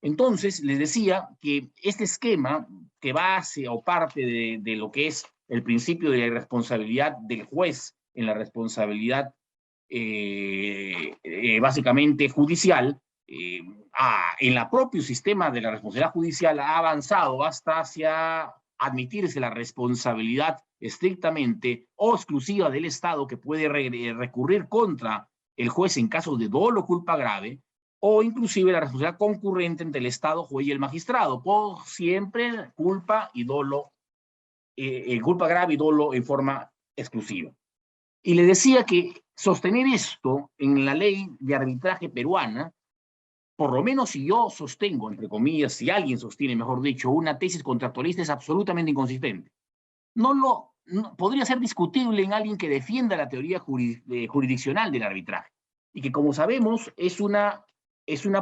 Entonces, les decía que este esquema, que base o parte de lo que es el principio de la irresponsabilidad del juez en la responsabilidad básicamente judicial, en el propio sistema de la responsabilidad judicial ha avanzado hasta hacia admitirse la responsabilidad estrictamente o exclusiva del Estado, que puede recurrir contra el juez en casos de dolo o culpa grave, o inclusive la responsabilidad concurrente entre el Estado, juez y el magistrado, por siempre culpa y dolo, culpa grave y dolo en forma exclusiva. Y le decía que sostener esto en la ley de arbitraje peruana, por lo menos si yo sostengo, entre comillas, si alguien sostiene, mejor dicho, una tesis contractualista, es absolutamente inconsistente. No podría ser discutible en alguien que defienda la teoría jurisdiccional del arbitraje, y que, como sabemos, es una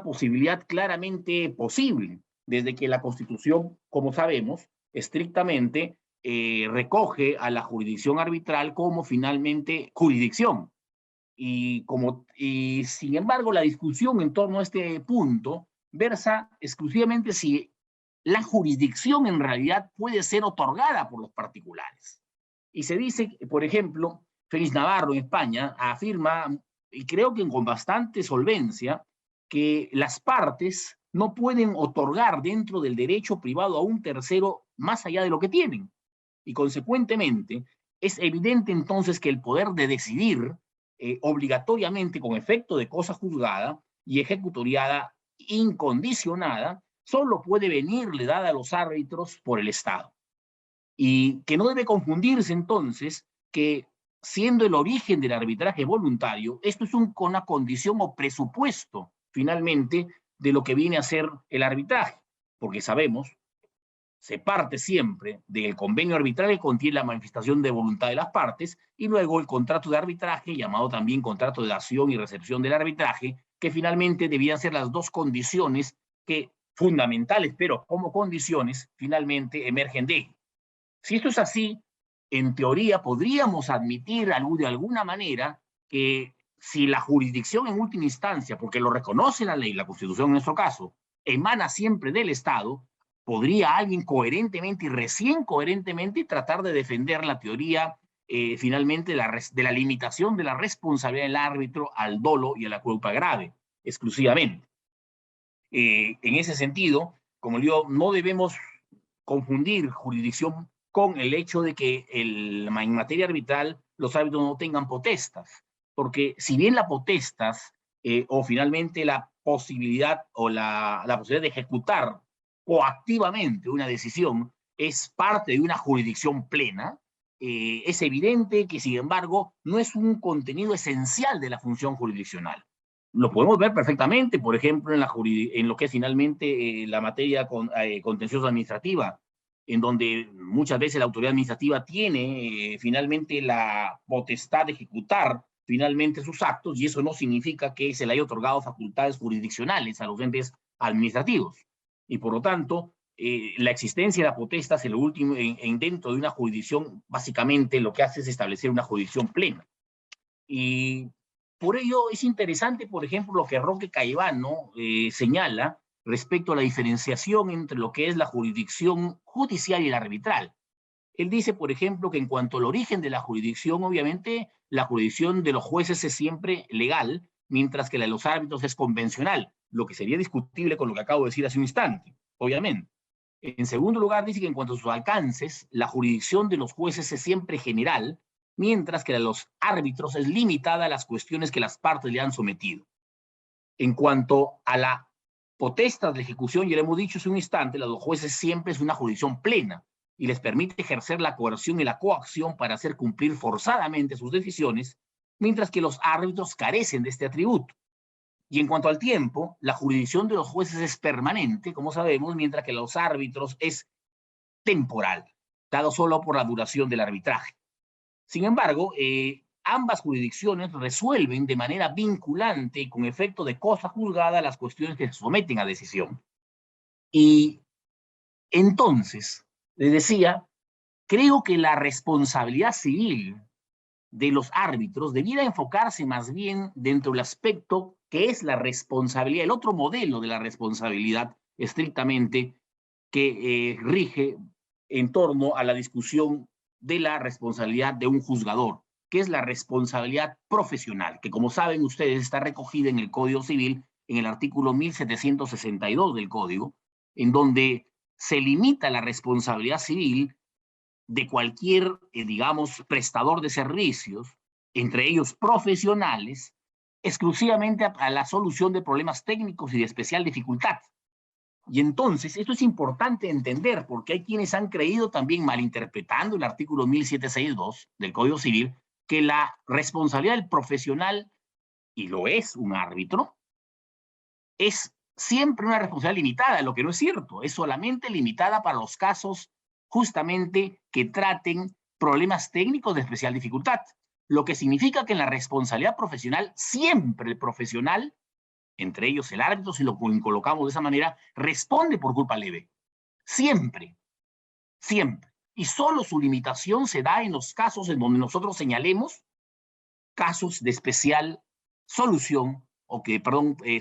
posibilidad claramente posible, desde que la Constitución, como sabemos, estrictamente recoge a la jurisdicción arbitral como finalmente jurisdicción. Y sin embargo, la discusión en torno a este punto versa exclusivamente si la jurisdicción en realidad puede ser otorgada por los particulares. Y se dice, por ejemplo, Félix Navarro en España afirma, y creo que con bastante solvencia, que las partes no pueden otorgar dentro del derecho privado a un tercero más allá de lo que tienen. Y consecuentemente, es evidente entonces que el poder de decidir obligatoriamente, con efecto de cosa juzgada y ejecutoriada incondicionada, solo puede venirle dada a los árbitros por el Estado. Y que no debe confundirse entonces que, siendo el origen del arbitraje voluntario, esto es una condición o presupuesto finalmente de lo que viene a ser el arbitraje, porque sabemos, se parte siempre del convenio arbitral, que contiene la manifestación de voluntad de las partes, y luego el contrato de arbitraje, llamado también contrato de dación y recepción del arbitraje, que finalmente debían ser las dos condiciones que, fundamentales, pero como condiciones, finalmente emergen de ello. Si esto es así, en teoría podríamos admitir de alguna manera que, si la jurisdicción en última instancia, porque lo reconoce la ley, la Constitución en nuestro caso, emana siempre del Estado, podría alguien coherentemente y recién coherentemente tratar de defender la teoría finalmente de la limitación de la responsabilidad del árbitro al dolo y a la culpa grave, exclusivamente. En ese sentido, como digo, no debemos confundir jurisdicción con el hecho de que en materia arbitral los árbitros no tengan potestas, porque si bien la potestas o finalmente la posibilidad o la posibilidad de ejecutar coactivamente una decisión es parte de una jurisdicción plena, es evidente que, sin embargo, no es un contenido esencial de la función jurisdiccional. Lo podemos ver perfectamente, por ejemplo, en lo que es finalmente la materia contenciosa administrativa, en donde muchas veces la autoridad administrativa tiene finalmente la potestad de ejecutar finalmente sus actos, y eso no significa que se le haya otorgado facultades jurisdiccionales a los entes administrativos. Y por lo tanto, la existencia de la potestad dentro de una jurisdicción, básicamente lo que hace es establecer una jurisdicción plena. Y por ello es interesante, por ejemplo, lo que Roque Caivano señala respecto a la diferenciación entre lo que es la jurisdicción judicial y la arbitral. Él dice, por ejemplo, que en cuanto al origen de la jurisdicción, obviamente, la jurisdicción de los jueces es siempre legal, mientras que la de los árbitros es convencional, lo que sería discutible con lo que acabo de decir hace un instante, obviamente. En segundo lugar, dice que en cuanto a sus alcances, la jurisdicción de los jueces es siempre general, mientras que la de los árbitros es limitada a las cuestiones que las partes le han sometido. En cuanto a la potestad de ejecución, ya lo hemos dicho hace un instante, la de los jueces siempre es una jurisdicción plena y les permite ejercer la coerción y la coacción para hacer cumplir forzadamente sus decisiones, mientras que los árbitros carecen de este atributo. Y en cuanto al tiempo, la jurisdicción de los jueces es permanente, como sabemos, mientras que los árbitros es temporal, dado solo por la duración del arbitraje. Sin embargo, ambas jurisdicciones resuelven de manera vinculante y con efecto de cosa juzgada las cuestiones que se someten a decisión. Y entonces, les decía, creo que la responsabilidad civil de los árbitros debiera enfocarse más bien dentro del aspecto que es la responsabilidad, el otro modelo de la responsabilidad estrictamente que rige en torno a la discusión de la responsabilidad de un juzgador, que es la responsabilidad profesional, que como saben ustedes está recogida en el Código Civil, en el artículo 1762 del Código, en donde se limita la responsabilidad civil de cualquier, digamos, prestador de servicios, entre ellos profesionales, exclusivamente a la solución de problemas técnicos y de especial dificultad. Y entonces, esto es importante entender, porque hay quienes han creído también, malinterpretando el artículo 1762 del Código Civil, que la responsabilidad del profesional, y lo es un árbitro, es siempre una responsabilidad limitada, lo que no es cierto, es solamente limitada para los casos justamente que traten problemas técnicos de especial dificultad, lo que significa que en la responsabilidad profesional, siempre el profesional, entre ellos el árbitro, si lo colocamos de esa manera, responde por culpa leve. Siempre. Siempre. Y solo su limitación se da en los casos en donde nosotros señalemos casos de especial solución,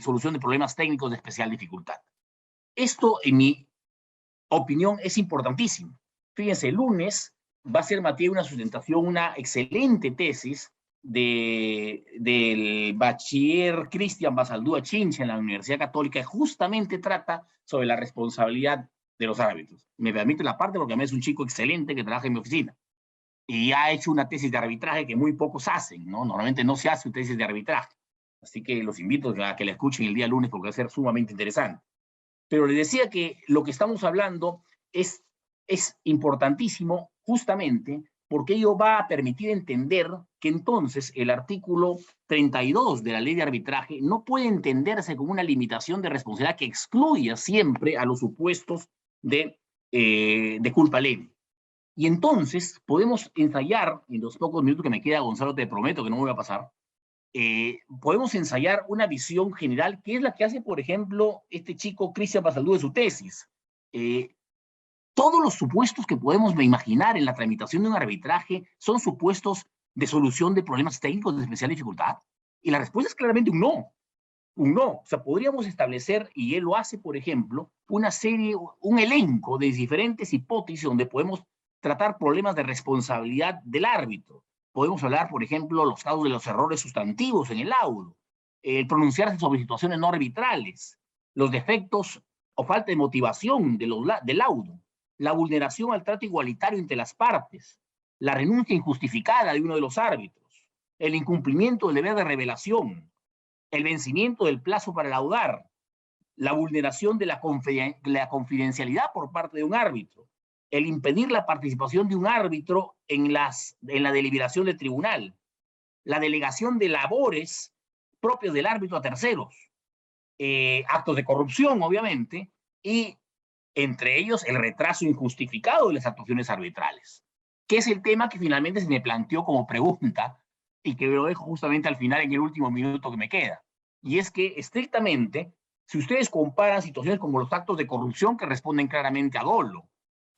solución de problemas técnicos de especial dificultad. Esto, en mi opinión, es importantísimo. Fíjense, el lunes va a ser materia de una sustentación, una excelente tesis del bachiller Cristian Basaldúa Chincha en la Universidad Católica, que justamente trata sobre la responsabilidad de los árbitros. Me permite la parte porque a mí es un chico excelente que trabaja en mi oficina y ha hecho una tesis de arbitraje que muy pocos hacen, ¿no? Normalmente no se hace una tesis de arbitraje. Así que los invito a que la escuchen el día lunes porque va a ser sumamente interesante. Pero les decía que lo que estamos hablando es importantísimo justamente porque ello va a permitir entender que entonces el artículo 32 de la ley de arbitraje no puede entenderse como una limitación de responsabilidad que excluya siempre a los supuestos de culpa leve. Y entonces podemos ensayar, en los pocos minutos que me queda, Gonzalo, te prometo que no me voy a pasar, podemos ensayar una visión general, que es la que hace, por ejemplo, este chico Cristian Basaldúa de su tesis. Todos los supuestos que podemos imaginar en la tramitación de un arbitraje son supuestos de solución de problemas técnicos de especial dificultad. Y la respuesta es claramente un no. Un no. O sea, podríamos establecer, y él lo hace, por ejemplo, un elenco de diferentes hipótesis donde podemos tratar problemas de responsabilidad del árbitro. Podemos hablar, por ejemplo, los casos de los errores sustantivos en el laudo, el pronunciarse sobre situaciones no arbitrales, los defectos o falta de motivación del laudo, la vulneración al trato igualitario entre las partes, la renuncia injustificada de uno de los árbitros, el incumplimiento del deber de revelación, el vencimiento del plazo para laudar, la vulneración de la confidencialidad por parte de un árbitro, el impedir la participación de un árbitro en la deliberación del tribunal, la delegación de labores propios del árbitro a terceros, actos de corrupción, obviamente, y entre ellos el retraso injustificado de las actuaciones arbitrales, que es el tema que finalmente se me planteó como pregunta y que lo dejo justamente al final en el último minuto que me queda. Y es que estrictamente, si ustedes comparan situaciones como los actos de corrupción que responden claramente a dolo,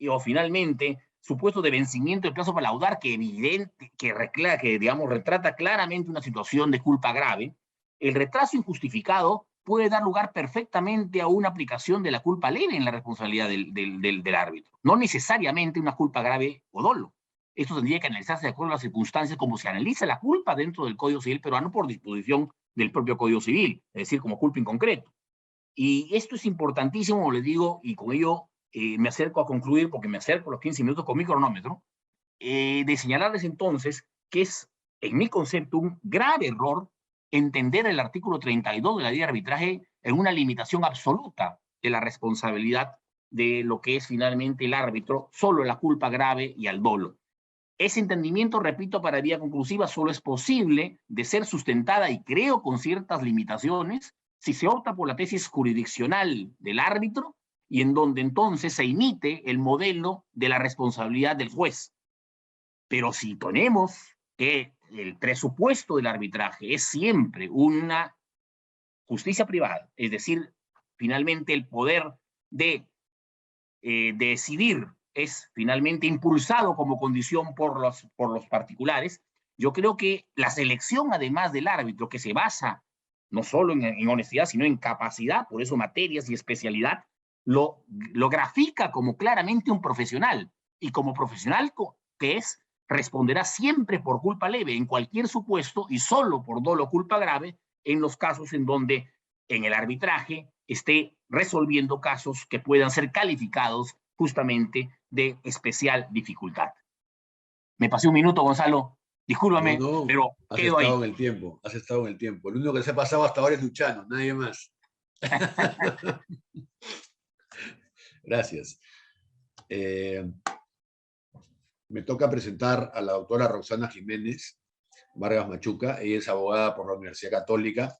o finalmente supuesto de vencimiento del plazo para laudar que digamos, retrata claramente una situación de culpa grave, el retraso injustificado puede dar lugar perfectamente a una aplicación de la culpa leve en la responsabilidad del árbitro, no necesariamente una culpa grave o dolo. Esto tendría que analizarse de acuerdo a las circunstancias como se analiza la culpa dentro del Código Civil peruano por disposición del propio Código Civil, es decir, como culpa inconcreto. Y esto es importantísimo, como les digo, y con ello me acerco a concluir, porque me acerco a los 15 minutos con mi cronómetro, de señalarles entonces que es, en mi concepto, un grave error entender el artículo 32 de la ley de arbitraje en una limitación absoluta de la responsabilidad de lo que es finalmente el árbitro, solo la culpa grave y al dolo. Ese entendimiento, repito, para vía conclusiva, solo es posible de ser sustentada, y creo con ciertas limitaciones, si se opta por la tesis jurisdiccional del árbitro, y en donde entonces se imite el modelo de la responsabilidad del juez. Pero si ponemos que el presupuesto del arbitraje es siempre una justicia privada, es decir, finalmente el poder de decidir es finalmente impulsado como condición por los particulares, yo creo que la selección además del árbitro, que se basa no solo en honestidad, sino en capacidad, por eso materias y especialidad, lo grafica como claramente un profesional, y como profesional que es, responderá siempre por culpa leve en cualquier supuesto y solo por dolo o culpa grave en los casos en donde en el arbitraje esté resolviendo casos que puedan ser calificados justamente de especial dificultad. Me pasé un minuto, Gonzalo, discúlpame,
No,
pero
has
quedo ahí.
estado en el tiempo, has estado en el tiempo. El único que se ha pasado hasta ahora es Luchano, nadie más. Gracias. Me toca presentar a la doctora Roxana Jiménez Vargas Machuca. Ella es abogada por la Universidad Católica,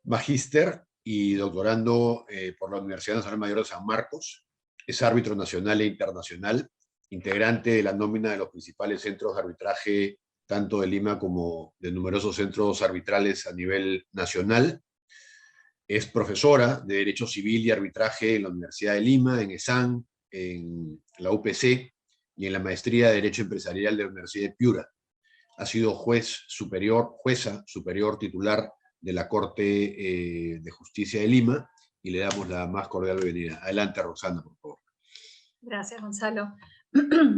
magíster y doctorando por la Universidad Nacional Mayor de San Marcos. Es árbitro nacional e internacional, integrante de la nómina de los principales centros de arbitraje, tanto de Lima como de numerosos centros arbitrales a nivel nacional. Es profesora de Derecho Civil y Arbitraje en la Universidad de Lima, en ESAN, en la UPC y en la Maestría de Derecho Empresarial de la Universidad de Piura. Ha sido jueza superior titular de la Corte de Justicia de Lima, y le damos la más cordial bienvenida. Adelante, Roxana, por favor.
Gracias, Gonzalo.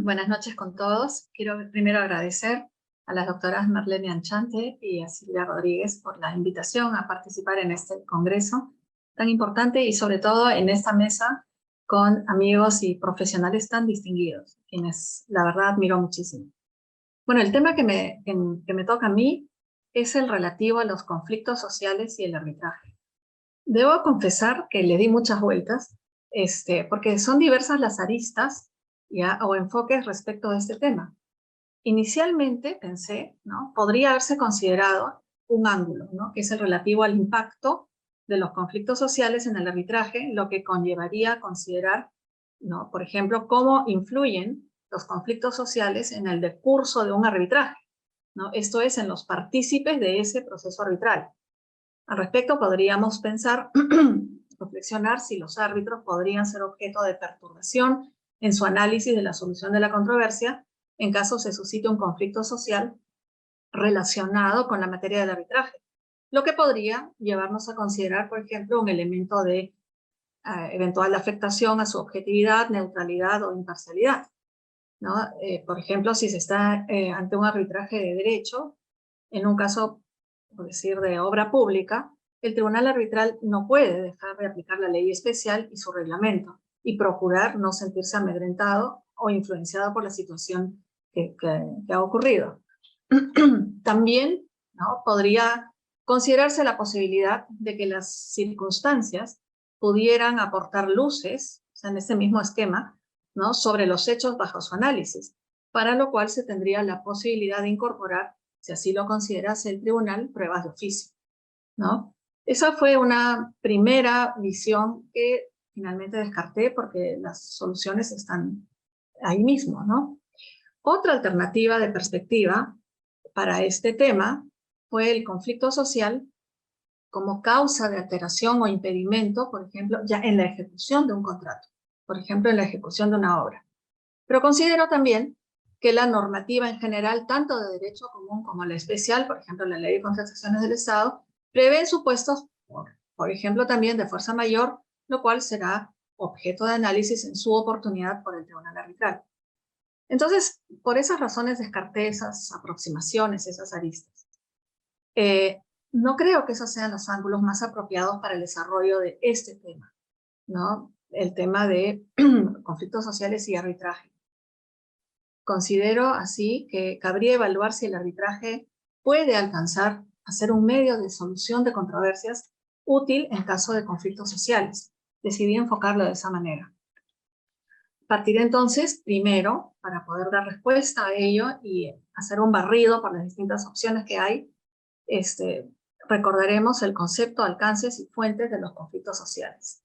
Buenas noches con todos. Quiero primero agradecer a las doctoras Marlene Anchante y a Silvia Rodríguez por la invitación a participar en este congreso tan importante, y sobre todo en esta mesa con amigos y profesionales tan distinguidos, quienes la verdad admiro muchísimo. Bueno, el tema que me toca a mí es el relativo a los conflictos sociales y el arbitraje. Debo confesar que le di muchas vueltas, porque son diversas las aristas o enfoques respecto de este tema. Inicialmente pensé, ¿no?, podría haberse considerado un ángulo, ¿no?, que es el relativo al impacto de los conflictos sociales en el arbitraje, lo que conllevaría a considerar, ¿no?, por ejemplo, cómo influyen los conflictos sociales en el decurso de un arbitraje, ¿no? Esto es, en los partícipes de ese proceso arbitral. Al respecto, podríamos pensar, reflexionar si los árbitros podrían ser objeto de perturbación en su análisis de la solución de la controversia en caso se suscite un conflicto social relacionado con la materia del arbitraje, lo que podría llevarnos a considerar, por ejemplo, un elemento de eventual afectación a su objetividad, neutralidad o imparcialidad, ¿no? Por ejemplo, si se está ante un arbitraje de derecho, en un caso, por decir, de obra pública, el tribunal arbitral no puede dejar de aplicar la ley especial y su reglamento, y procurar no sentirse amedrentado o influenciado por la situación que ha ocurrido. También, ¿no?, podría considerarse la posibilidad de que las circunstancias pudieran aportar luces, o sea, en este mismo esquema, ¿no?, sobre los hechos bajo su análisis, para lo cual se tendría la posibilidad de incorporar, si así lo considerase el tribunal, pruebas de oficio, ¿no? Esa fue una primera visión que finalmente descarté porque las soluciones están ahí mismo, ¿no? Otra alternativa de perspectiva para este tema fue el conflicto social como causa de alteración o impedimento, por ejemplo, ya en la ejecución de un contrato, por ejemplo, en la ejecución de una obra. Pero considero también que la normativa en general, tanto de derecho común como la especial, por ejemplo, la Ley de Contrataciones del Estado, prevé supuestos, por ejemplo, también de fuerza mayor, lo cual será objeto de análisis en su oportunidad por el Tribunal Arbitral. Entonces, por esas razones descarté esas aproximaciones, esas aristas. No creo que esos sean los ángulos más apropiados para el desarrollo de este tema, ¿no? El tema de conflictos sociales y arbitraje. Considero así que cabría evaluar si el arbitraje puede alcanzar a ser un medio de solución de controversias útil en caso de conflictos sociales. Decidí enfocarlo de esa manera. Partiré entonces, primero, para poder dar respuesta a ello y hacer un barrido por las distintas opciones que hay, recordaremos el concepto, alcances y fuentes de los conflictos sociales.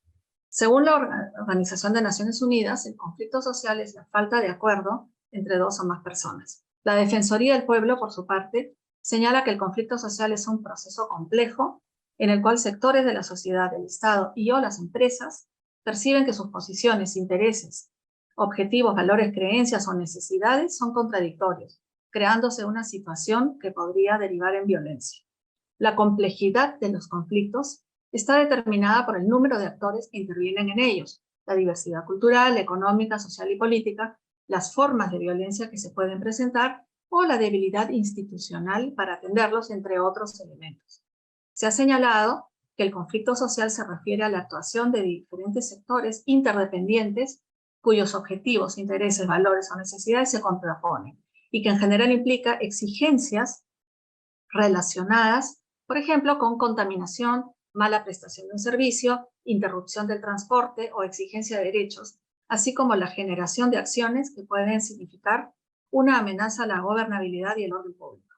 Según la Organización de Naciones Unidas, el conflicto social es la falta de acuerdo entre dos o más personas. La Defensoría del Pueblo, por su parte, señala que el conflicto social es un proceso complejo en el cual sectores de la sociedad, el Estado y o las empresas perciben que sus posiciones, intereses, objetivos, valores, creencias o necesidades son contradictorios, creándose una situación que podría derivar en violencia. La complejidad de los conflictos está determinada por el número de actores que intervienen en ellos, la diversidad cultural, económica, social y política, las formas de violencia que se pueden presentar o la debilidad institucional para atenderlos, entre otros elementos. Se ha señalado que el conflicto social se refiere a la actuación de diferentes sectores interdependientes cuyos objetivos, intereses, valores o necesidades se contraponen y que en general implica exigencias relacionadas, por ejemplo, con contaminación, mala prestación de un servicio, interrupción del transporte o exigencia de derechos, así como la generación de acciones que pueden significar una amenaza a la gobernabilidad y el orden público.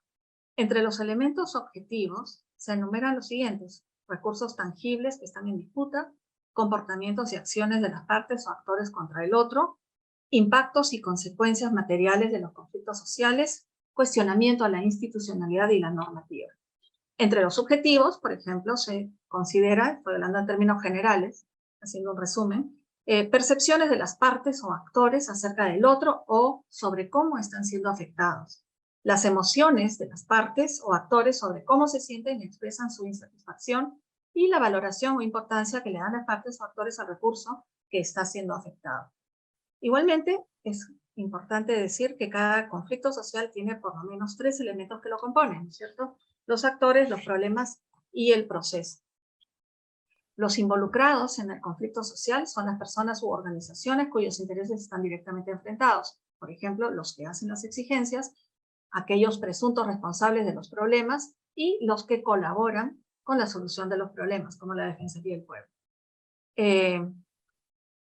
Entre los elementos objetivos se enumeran los siguientes: recursos tangibles que están en disputa, comportamientos y acciones de las partes o actores contra el otro, impactos y consecuencias materiales de los conflictos sociales, cuestionamiento a la institucionalidad y la normativa. Entre los subjetivos, por ejemplo, se considera, estoy hablando en términos generales, haciendo un resumen, percepciones de las partes o actores acerca del otro o sobre cómo están siendo afectados. Las emociones de las partes o actores sobre cómo se sienten y expresan su insatisfacción y la valoración o importancia que le dan las partes o actores al recurso que está siendo afectado. Igualmente, es importante decir que cada conflicto social tiene por lo menos 3 elementos que lo componen, ¿cierto? Los actores, los problemas y el proceso. Los involucrados en el conflicto social son las personas u organizaciones cuyos intereses están directamente enfrentados. Por ejemplo, los que hacen las exigencias, aquellos presuntos responsables de los problemas y los que colaboran con la solución de los problemas, como la Defensoría del Pueblo.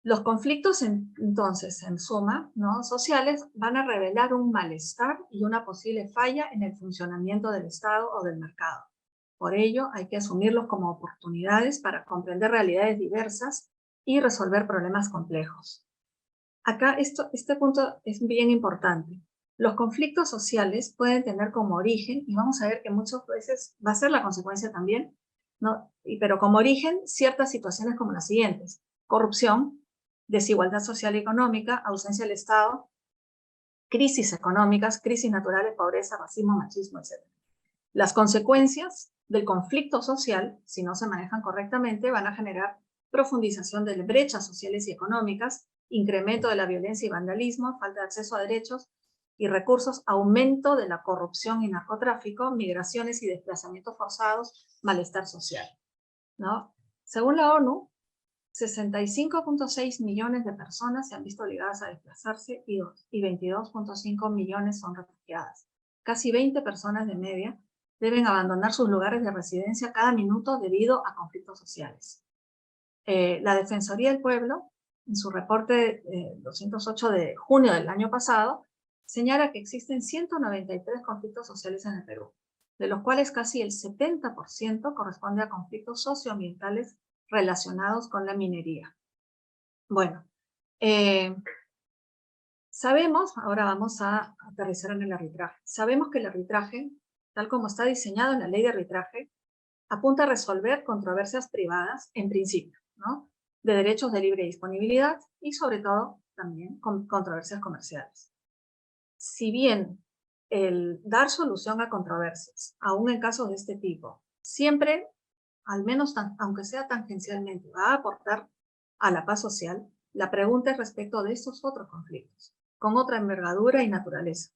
Los conflictos, entonces, en suma, ¿no?, sociales, van a revelar un malestar y una posible falla en el funcionamiento del Estado o del mercado. Por ello, hay que asumirlos como oportunidades para comprender realidades diversas y resolver problemas complejos. Acá, este punto es bien importante. Los conflictos sociales pueden tener como origen, y vamos a ver que muchas veces va a ser la consecuencia también, ¿no?, pero como origen ciertas situaciones como las siguientes: corrupción, desigualdad social y económica, ausencia del Estado, crisis económicas, crisis naturales, pobreza, racismo, machismo, etc. Las consecuencias del conflicto social, si no se manejan correctamente, van a generar profundización de brechas sociales y económicas, incremento de la violencia y vandalismo, falta de acceso a derechos y recursos, aumento de la corrupción y narcotráfico, migraciones y desplazamientos forzados, malestar social, ¿no? Según la ONU, 65.6 millones de personas se han visto obligadas a desplazarse y 22.5 millones son refugiadas. Casi 20 personas de media deben abandonar sus lugares de residencia cada minuto debido a conflictos sociales. La Defensoría del Pueblo en su reporte 208 de junio del año pasado, señala que existen 193 conflictos sociales en el Perú, de los cuales casi el 70% corresponde a conflictos socioambientales relacionados con la minería. Bueno, sabemos, ahora vamos a aterrizar en el arbitraje, sabemos que el arbitraje, tal como está diseñado en la ley de arbitraje, apunta a resolver controversias privadas, en principio, ¿no?, de derechos de libre disponibilidad y sobre todo también con controversias comerciales. Si bien el dar solución a controversias, aún en casos de este tipo, siempre, al menos aunque sea tangencialmente, va a aportar a la paz social, la pregunta es respecto de estos otros conflictos, con otra envergadura y naturaleza.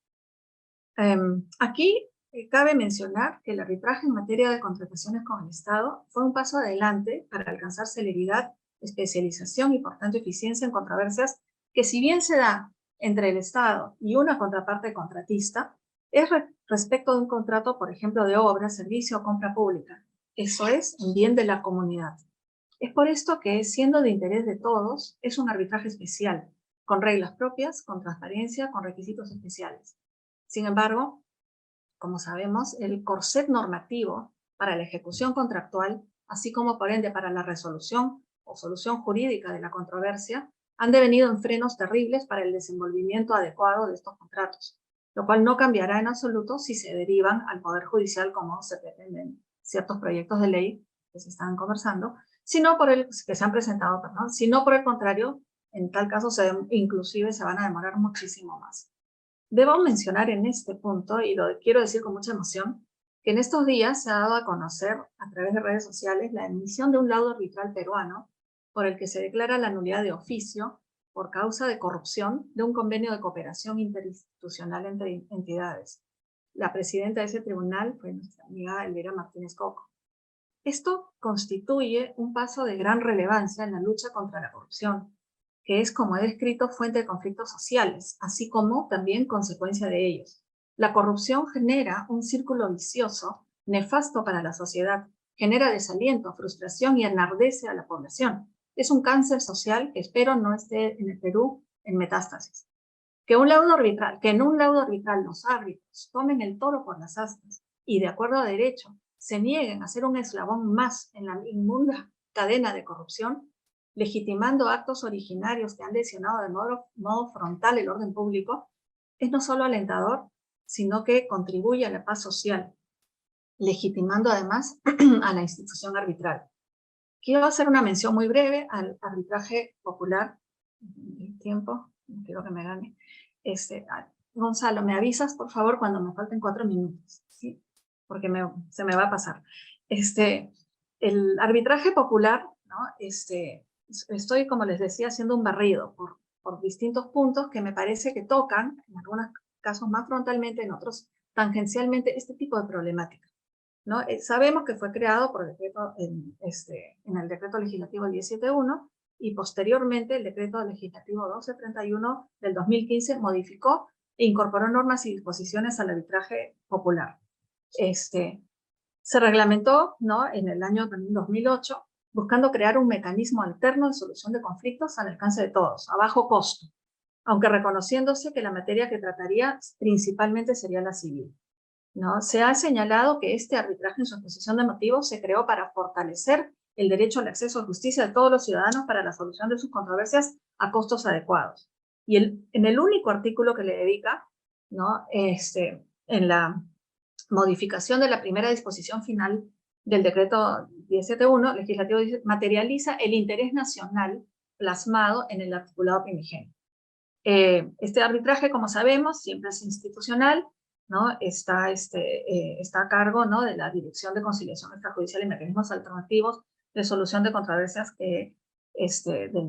Aquí cabe mencionar que el arbitraje en materia de contrataciones con el Estado fue un paso adelante para alcanzar celeridad, especialización y por tanto eficiencia en controversias que, si bien se da entre el Estado y una contraparte contratista, es respecto de un contrato, por ejemplo, de obra, servicio o compra pública. Eso es un bien de la comunidad. Es por esto que, siendo de interés de todos, es un arbitraje especial, con reglas propias, con transparencia, con requisitos especiales. Sin embargo, como sabemos, el corset normativo para la ejecución contractual, así como por ende para la resolución o solución jurídica de la controversia, han devenido en frenos terribles para el desenvolvimiento adecuado de estos contratos, lo cual no cambiará en absoluto si se derivan al Poder Judicial, como se pretenden ciertos proyectos de ley que se están conversando, que se han presentado, sino por el contrario, en tal caso inclusive se van a demorar muchísimo más. Debo mencionar en este punto, y lo quiero decir con mucha emoción, que en estos días se ha dado a conocer a través de redes sociales la emisión de un laudo arbitral peruano por el que se declara la nulidad de oficio por causa de corrupción de un convenio de cooperación interinstitucional entre entidades. La presidenta de ese tribunal fue nuestra amiga Elvira Martínez Coco. Esto constituye un paso de gran relevancia en la lucha contra la corrupción, que es, como he descrito, fuente de conflictos sociales, así como también consecuencia de ellos. La corrupción genera un círculo vicioso, nefasto para la sociedad, genera desaliento, frustración y enardece a la población. Es un cáncer social que espero no esté en el Perú en metástasis. Que en un laudo arbitral los árbitros tomen el toro por las astas y, de acuerdo a derecho, se nieguen a ser un eslabón más en la inmunda cadena de corrupción, legitimando actos originarios que han lesionado de modo frontal el orden público, es no solo alentador, sino que contribuye a la paz social, legitimando además a la institución arbitral. Quiero hacer una mención muy breve al arbitraje popular. El tiempo, no quiero que me gane. Gonzalo, ¿me avisas, por favor, cuando me falten 4 minutos? ¿Sí? Porque se me va a pasar. El arbitraje popular, ¿no? Estoy, como les decía, haciendo un barrido por distintos puntos que me parece que tocan, en algunos casos más frontalmente, en otros tangencialmente, este tipo de problemática, ¿no? Sabemos que fue creado por decreto en el decreto legislativo 1071 y posteriormente el decreto legislativo 1231 del 2015 modificó e incorporó normas y disposiciones al arbitraje popular. Se reglamentó, ¿no?, en el año 2008, buscando crear un mecanismo alterno de solución de conflictos al alcance de todos, a bajo costo, aunque reconociéndose que la materia que trataría principalmente sería la civil, ¿no? Se ha señalado que este arbitraje, en su exposición de motivos, se creó para fortalecer el derecho al acceso a justicia de todos los ciudadanos para la solución de sus controversias a costos adecuados. Y en el único artículo que le dedica, ¿no?, en la modificación de la primera disposición final del decreto 1071, legislativo, materializa el interés nacional plasmado en el articulado primigenio. Este arbitraje, como sabemos, siempre es institucional, ¿no? Está a cargo, ¿no?, de la Dirección de Conciliación Extrajudicial y Mecanismos Alternativos de Solución de Controversias del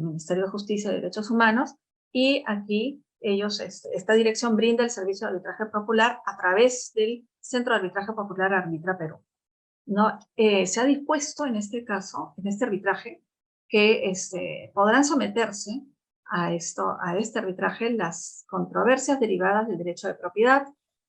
Ministerio de Justicia y Derechos Humanos, y aquí esta dirección brinda el servicio de arbitraje popular a través del Centro de Arbitraje Popular Arbitra Perú, ¿no? Se ha dispuesto en este caso, en este arbitraje, que podrán someterse a este arbitraje las controversias derivadas del derecho de propiedad,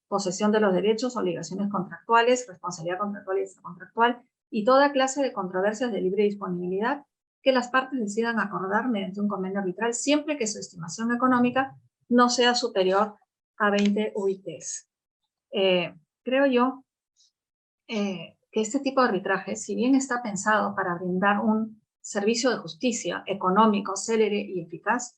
posesión de los derechos, obligaciones contractuales, responsabilidad contractual y extracontractual, y toda clase de controversias de libre disponibilidad, que las partes decidan acordar mediante un convenio arbitral siempre que su estimación económica no sea superior a 20 UITs. Creo yo que este tipo de arbitraje, si bien está pensado para brindar un servicio de justicia económico, célere y eficaz,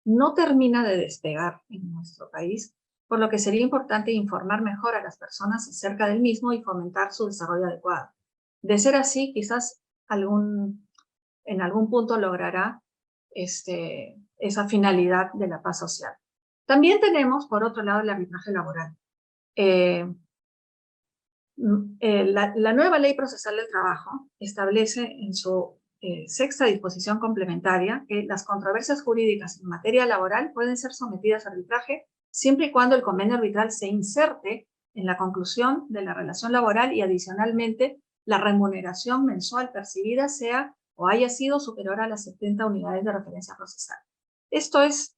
no termina de despegar en nuestro país, por lo que sería importante informar mejor a las personas acerca del mismo y fomentar su desarrollo adecuado. De ser así, quizás en algún punto logrará esa finalidad de la paz social. También tenemos, por otro lado, el arbitraje laboral. La nueva Ley Procesal del Trabajo establece en su sexta disposición complementaria que las controversias jurídicas en materia laboral pueden ser sometidas a arbitraje siempre y cuando el convenio arbitral se inserte en la conclusión de la relación laboral y adicionalmente la remuneración mensual percibida sea o haya sido superior a las 70 unidades de referencia procesal. Esto es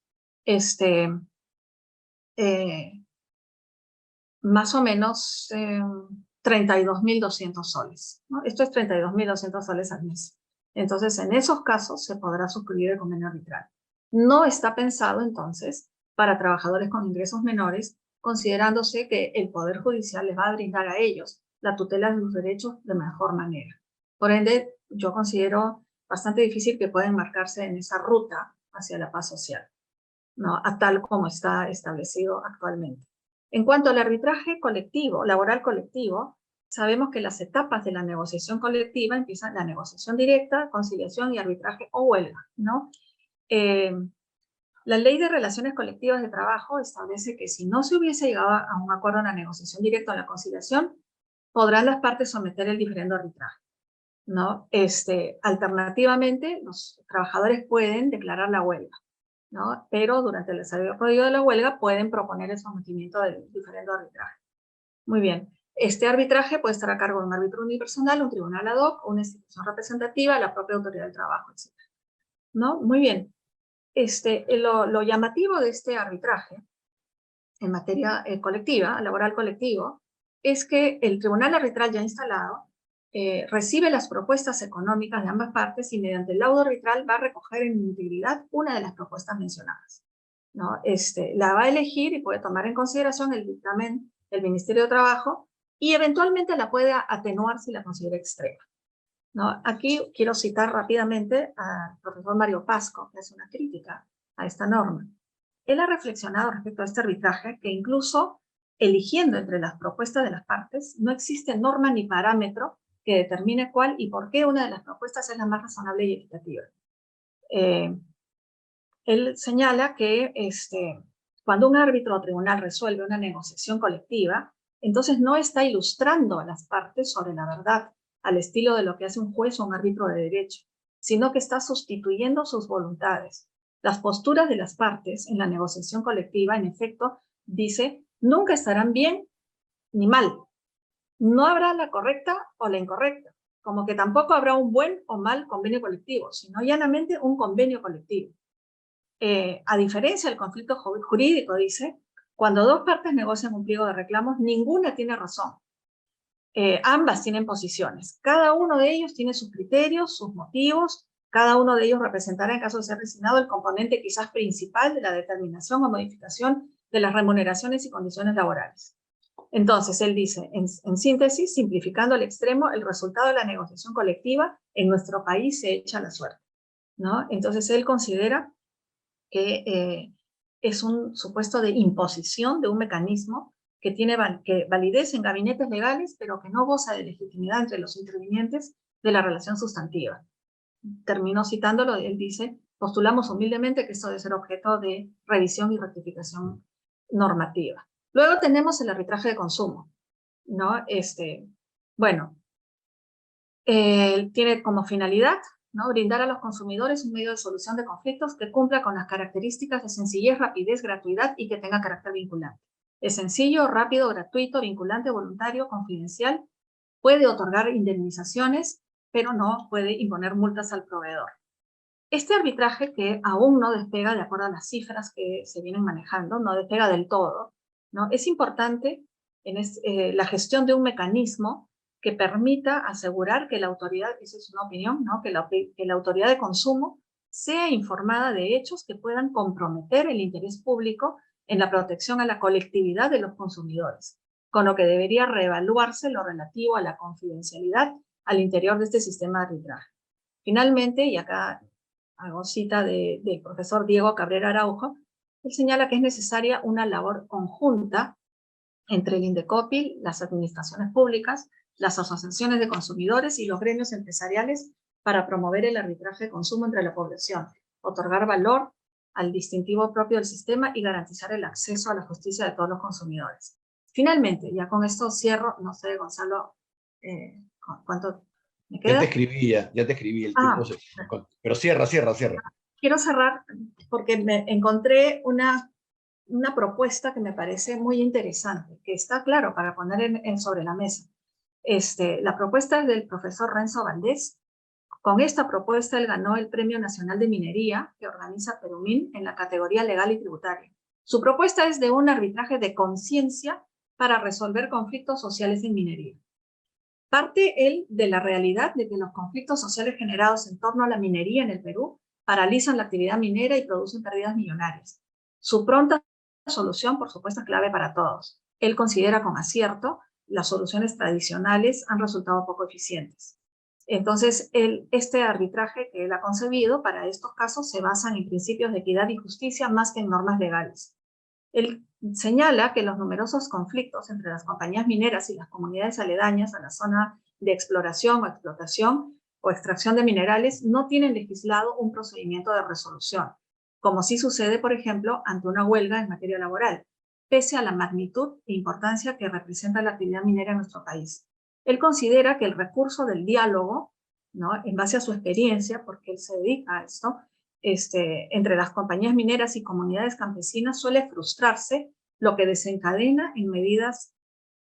más o menos 32.200 soles, ¿no? Esto es 32.200 soles al mes. Entonces, en esos casos se podrá suscribir el convenio arbitral. No está pensado, entonces, para trabajadores con ingresos menores, considerándose que el Poder Judicial les va a brindar a ellos la tutela de sus derechos de mejor manera. Por ende, yo considero bastante difícil que puedan marcarse en esa ruta hacia la paz social, ¿no? A tal como está establecido actualmente. En cuanto al arbitraje colectivo, laboral colectivo, sabemos que las etapas de la negociación colectiva empiezan la negociación directa, conciliación y arbitraje o huelga, ¿no? La Ley de Relaciones Colectivas de Trabajo establece que si no se hubiese llegado a un acuerdo en la negociación directa o en la conciliación, podrán las partes someter el diferendo arbitraje, ¿no? Alternativamente, los trabajadores pueden declarar la huelga, ¿no? Pero durante el desarrollo de la huelga pueden proponer el sometimiento del diferendo arbitraje. Muy bien. Este arbitraje puede estar a cargo de un árbitro unipersonal, un tribunal ad hoc, una institución representativa, la propia autoridad del trabajo, etc. ¿No? Muy bien. Lo llamativo de este arbitraje en materia colectiva, laboral colectivo, es que el tribunal arbitral ya instalado recibe las propuestas económicas de ambas partes y mediante el laudo arbitral va a recoger en integridad una de las propuestas mencionadas, ¿no? La va a elegir y puede tomar en consideración el dictamen del Ministerio de Trabajo y eventualmente la puede atenuar si la considera extrema, ¿no? Aquí quiero citar rápidamente al profesor Mario Pasco, que hace una crítica a esta norma. Él ha reflexionado respecto a este arbitraje que incluso eligiendo entre las propuestas de las partes, no existe norma ni parámetro que determine cuál y por qué una de las propuestas es la más razonable y equitativa. Él señala que cuando un árbitro o tribunal resuelve una negociación colectiva, entonces no está ilustrando a las partes sobre la verdad, al estilo de lo que hace un juez o un árbitro de derecho, sino que está sustituyendo sus voluntades. Las posturas de las partes en la negociación colectiva, en efecto, dice, nunca estarán bien ni mal. No habrá la correcta o la incorrecta, como que tampoco habrá un buen o mal convenio colectivo, sino llanamente un convenio colectivo. A diferencia del conflicto jurídico, dice, cuando dos partes negocian un pliego de reclamos, ninguna tiene razón. Ambas tienen posiciones. Cada uno de ellos tiene sus criterios, sus motivos. Cada uno de ellos representará, en caso de ser designado, el componente quizás principal de la determinación o modificación de las remuneraciones y condiciones laborales. Entonces, él dice, en síntesis, simplificando al extremo, el resultado de la negociación colectiva en nuestro país se echa a la suerte, ¿no? Entonces, él considera que es un supuesto de imposición de un mecanismo que tiene validez en gabinetes legales, pero que no goza de legitimidad entre los intervinientes de la relación sustantiva. Termino citándolo, él dice, postulamos humildemente que esto debe ser objeto de revisión y rectificación normativa. Luego tenemos el arbitraje de consumo, ¿no? Tiene como finalidad, ¿no?, brindar a los consumidores un medio de solución de conflictos que cumpla con las características de sencillez, rapidez, gratuidad y que tenga carácter vinculante. Es sencillo, rápido, gratuito, vinculante, voluntario, confidencial. Puede otorgar indemnizaciones, pero no puede imponer multas al proveedor. Este arbitraje, que aún no despega de acuerdo a las cifras que se vienen manejando, no despega del todo, ¿no? Es importante en la gestión de un mecanismo que permita asegurar que la autoridad, esa es una opinión, ¿no? que la autoridad de consumo sea informada de hechos que puedan comprometer el interés público en la protección a la colectividad de los consumidores, con lo que debería reevaluarse lo relativo a la confidencialidad al interior de este sistema de arbitraje. Finalmente, y acá hago cita del profesor Diego Cabrera Araujo, él señala que es necesaria una labor conjunta entre el Indecopil, las administraciones públicas, las asociaciones de consumidores y los gremios empresariales para promover el arbitraje de consumo entre la población, otorgar valor al distintivo propio del sistema y garantizar el acceso a la justicia de todos los consumidores. Finalmente, ya con esto cierro, no sé, Gonzalo, ¿cuánto me queda?
Ya te escribí el tiempo, pero cierra.
Quiero cerrar porque me encontré una propuesta que me parece muy interesante, que está claro para poner sobre la mesa. La propuesta es del profesor Renzo Valdés. Con esta propuesta él ganó el Premio Nacional de Minería que organiza Perumín en la categoría legal y tributaria. Su propuesta es de un arbitraje de conciencia para resolver conflictos sociales en minería. Parte él de la realidad de que los conflictos sociales generados en torno a la minería en el Perú paralizan la actividad minera y producen pérdidas millonarias. Su pronta solución, por supuesto, es clave para todos. Él considera con acierto las soluciones tradicionales han resultado poco eficientes. Entonces, este arbitraje que él ha concebido para estos casos se basan en principios de equidad y justicia más que en normas legales. Él señala que los numerosos conflictos entre las compañías mineras y las comunidades aledañas a la zona de exploración o explotación o extracción de minerales no tienen legislado un procedimiento de resolución, como sí sucede, por ejemplo, ante una huelga en materia laboral, pese a la magnitud e importancia que representa la actividad minera en nuestro país. Él considera que el recurso del diálogo, ¿no?, en base a su experiencia, porque él se dedica a esto, entre las compañías mineras y comunidades campesinas suele frustrarse, lo que desencadena en medidas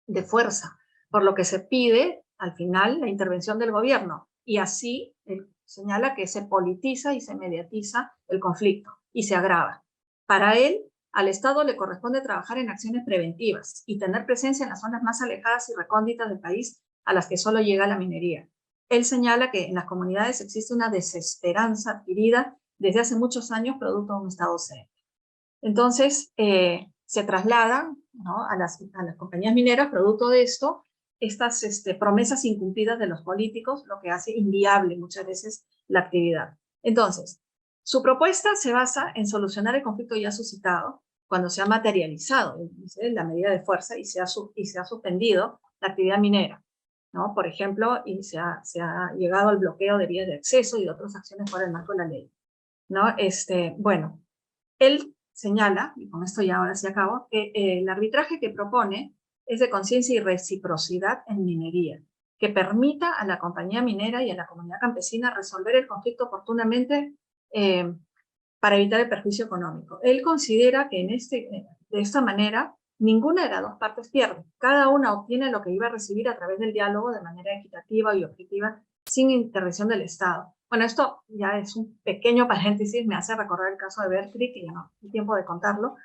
de fuerza, por lo que se pide al final la intervención del gobierno, y así él señala que se politiza y se mediatiza el conflicto y se agrava. Para él, al Estado le corresponde trabajar en acciones preventivas y tener presencia en las zonas más alejadas y recónditas del país a las que solo llega la minería. Él señala que en las comunidades existe una desesperanza adquirida desde hace muchos años producto de un Estado ausente. Entonces, se trasladan, ¿no?, a las compañías mineras, producto de esto, estas promesas incumplidas de los políticos, lo que hace inviable muchas veces la actividad. Entonces, su propuesta se basa en solucionar el conflicto ya suscitado cuando se ha materializado la medida de fuerza y se ha suspendido la actividad minera, ¿no? Por ejemplo, y se ha llegado al bloqueo de vías de acceso y de otras acciones fuera del marco de la ley, ¿no? Bueno, él señala, y con esto ya ahora sí acabo, que el arbitraje que propone es de conciencia y reciprocidad en minería, que permita a la compañía minera y a la comunidad campesina resolver el conflicto oportunamente para evitar el perjuicio económico. Él considera que de esta manera ninguna de las dos partes pierde. Cada una obtiene lo que iba a recibir a través del diálogo de manera equitativa y objetiva, sin intervención del Estado. Bueno, esto ya es un pequeño paréntesis, me hace recordar el caso de Berkeley, que ya no hay tiempo de contarlo,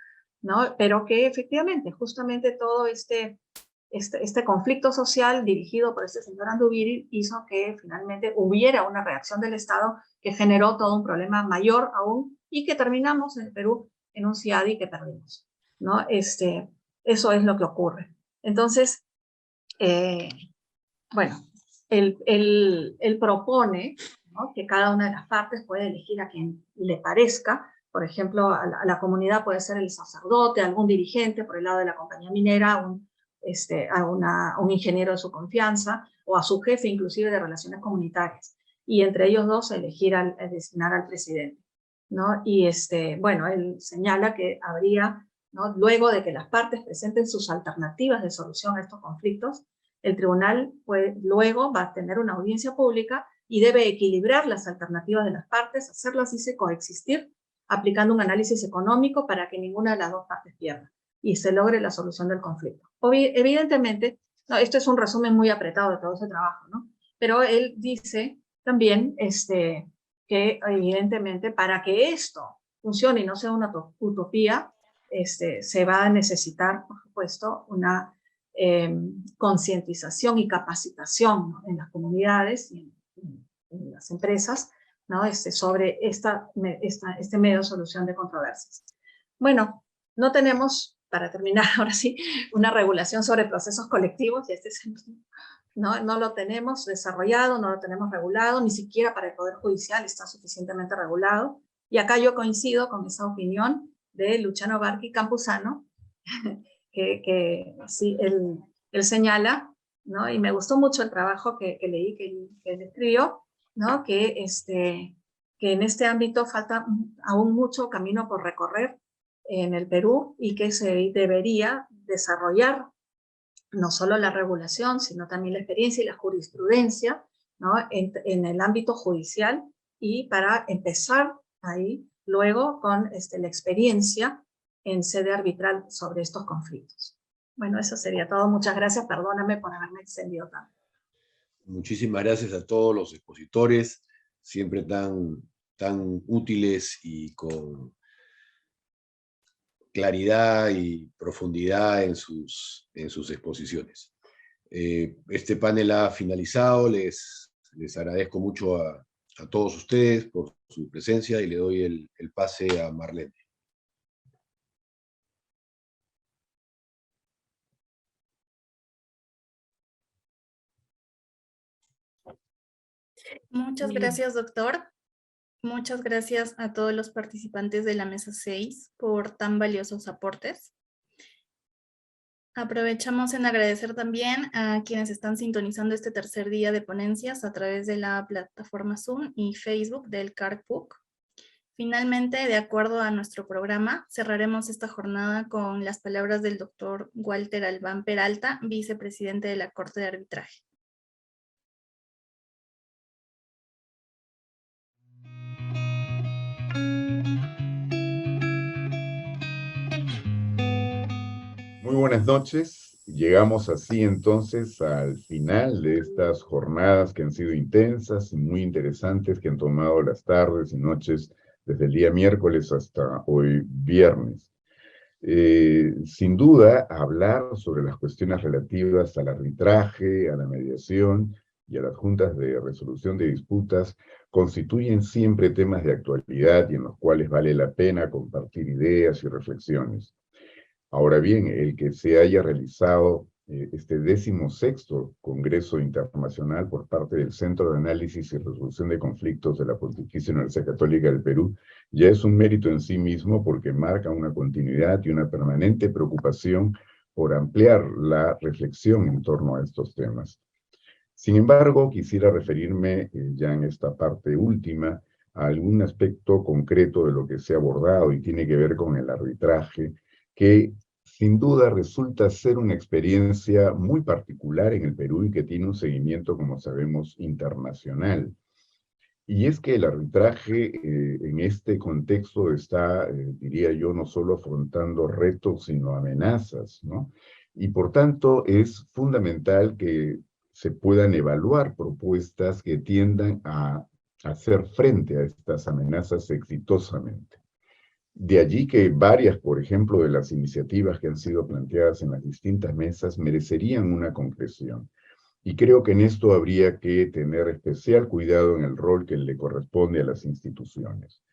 ¿no? Pero que efectivamente, justamente todo este conflicto social dirigido por este señor Anduviri hizo que finalmente hubiera una reacción del Estado que generó todo un problema mayor aún y que terminamos en el Perú en un CIADI que perdimos, ¿no? Eso es lo que ocurre. Entonces, bueno, él propone, ¿no?, que cada una de las partes puede elegir a quien le parezca. Por ejemplo, a la comunidad puede ser el sacerdote, algún dirigente por el lado de la compañía minera, a un ingeniero de su confianza o a su jefe inclusive de relaciones comunitarias, y entre ellos dos elegir designar al presidente, ¿no? Y bueno, él señala que habría, ¿no?, luego de que las partes presenten sus alternativas de solución a estos conflictos, el tribunal luego va a tener una audiencia pública y debe equilibrar las alternativas de las partes, hacerlas coexistir, aplicando un análisis económico para que ninguna de las dos partes pierda y se logre la solución del conflicto. Evidentemente, no, esto es un resumen muy apretado de todo ese trabajo, ¿no? Pero él dice también que evidentemente para que esto funcione y no sea una utopía, se va a necesitar, por supuesto, una concientización y capacitación, ¿no?, en las comunidades y en las empresas, ¿no?, sobre este medio de solución de controversias. Bueno, no tenemos, para terminar ahora sí, una regulación sobre procesos colectivos, y no lo tenemos desarrollado, no lo tenemos regulado, ni siquiera para el Poder Judicial está suficientemente regulado. Y acá yo coincido con esa opinión de Luciano Barchi Campuzano, que sí, él señala, ¿no?, y me gustó mucho el trabajo que leí, que él escribió, ¿no?, que en este ámbito falta aún mucho camino por recorrer en el Perú y que se debería desarrollar no solo la regulación, sino también la experiencia y la jurisprudencia, ¿no?, en el ámbito judicial, y para empezar ahí luego con la experiencia en sede arbitral sobre estos conflictos. Bueno, eso sería todo. Muchas gracias. Perdóname por haberme extendido tanto.
Muchísimas gracias a todos los expositores, siempre tan útiles y con claridad y profundidad en sus exposiciones. Este panel ha finalizado. Les agradezco mucho a todos ustedes por su presencia y le doy el pase a Marlene.
Muchas gracias, doctor. Muchas gracias a todos los participantes de la mesa 6 por tan valiosos aportes. Aprovechamos en agradecer también a quienes están sintonizando este tercer día de ponencias a través de la plataforma Zoom y Facebook del CARPUC. Finalmente, de acuerdo a nuestro programa, cerraremos esta jornada con las palabras del doctor Walter Albán Peralta, vicepresidente de la Corte de Arbitraje.
Muy buenas noches. Llegamos así entonces al final de estas jornadas que han sido intensas y muy interesantes, que han tomado las tardes y noches desde el día miércoles hasta hoy viernes. Sin duda, hablar sobre las cuestiones relativas al arbitraje, a la mediación y a las juntas de resolución de disputas constituyen siempre temas de actualidad y en los cuales vale la pena compartir ideas y reflexiones. Ahora bien, el que se haya realizado este 16º Congreso Internacional por parte del Centro de Análisis y Resolución de Conflictos de la Pontificia Universidad Católica del Perú ya es un mérito en sí mismo, porque marca una continuidad y una permanente preocupación por ampliar la reflexión en torno a estos temas. Sin embargo, quisiera referirme ya en esta parte última a algún aspecto concreto de lo que se ha abordado y tiene que ver con el arbitraje, que sin duda resulta ser una experiencia muy particular en el Perú y que tiene un seguimiento, como sabemos, internacional. Y es que el arbitraje en este contexto está, diría yo, no solo afrontando retos, sino amenazas, ¿no? Y por tanto es fundamental que se puedan evaluar propuestas que tiendan a hacer frente a estas amenazas exitosamente. De allí que varias, por ejemplo, de las iniciativas que han sido planteadas en las distintas mesas merecerían una concreción. Y creo que en esto habría que tener especial cuidado en el rol que le corresponde a las instituciones.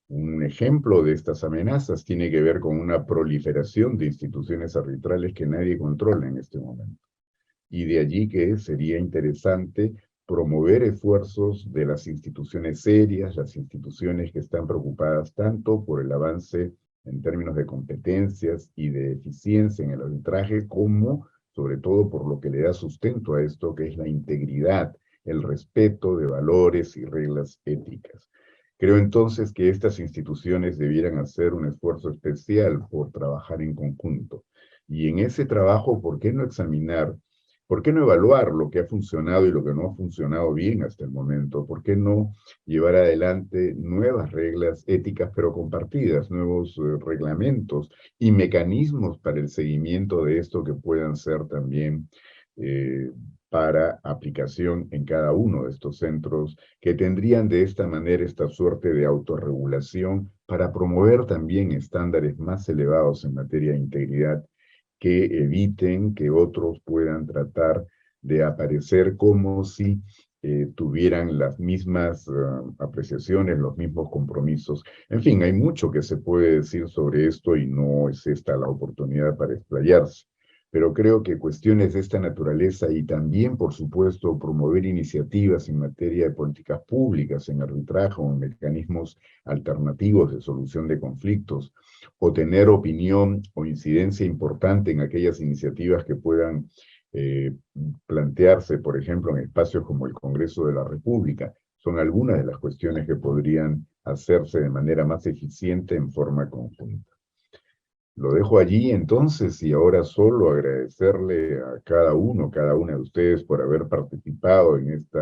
Un ejemplo de estas amenazas tiene que ver con una proliferación de instituciones arbitrales que nadie controla en este momento. Y de allí que sería interesante promover esfuerzos de las instituciones serias, las instituciones que están preocupadas tanto por el avance en términos de competencias y de eficiencia en el arbitraje, como sobre todo por lo que le da sustento a esto, que es la integridad, el respeto de valores y reglas éticas. Creo entonces que estas instituciones debieran hacer un esfuerzo especial por trabajar en conjunto. Y en ese trabajo, ¿por qué no examinar? ¿Por qué no evaluar lo que ha funcionado y lo que no ha funcionado bien hasta el momento? ¿Por qué no llevar adelante nuevas reglas éticas pero compartidas, nuevos reglamentos y mecanismos para el seguimiento de esto que puedan ser también para aplicación en cada uno de estos centros, que tendrían de esta manera esta suerte de autorregulación para promover también estándares más elevados en materia de integridad que eviten que otros puedan tratar de aparecer como si tuvieran las mismas apreciaciones, los mismos compromisos. En fin, hay mucho que se puede decir sobre esto y no es esta la oportunidad para explayarse. Pero creo que cuestiones de esta naturaleza y también, por supuesto, promover iniciativas en materia de políticas públicas, en arbitraje o en mecanismos alternativos de solución de conflictos, o tener opinión o incidencia importante en aquellas iniciativas que puedan plantearse, por ejemplo, en espacios como el Congreso de la República, son algunas de las cuestiones que podrían hacerse de manera más eficiente en forma conjunta. Lo dejo allí entonces y ahora solo agradecerle a cada una de ustedes por haber participado en este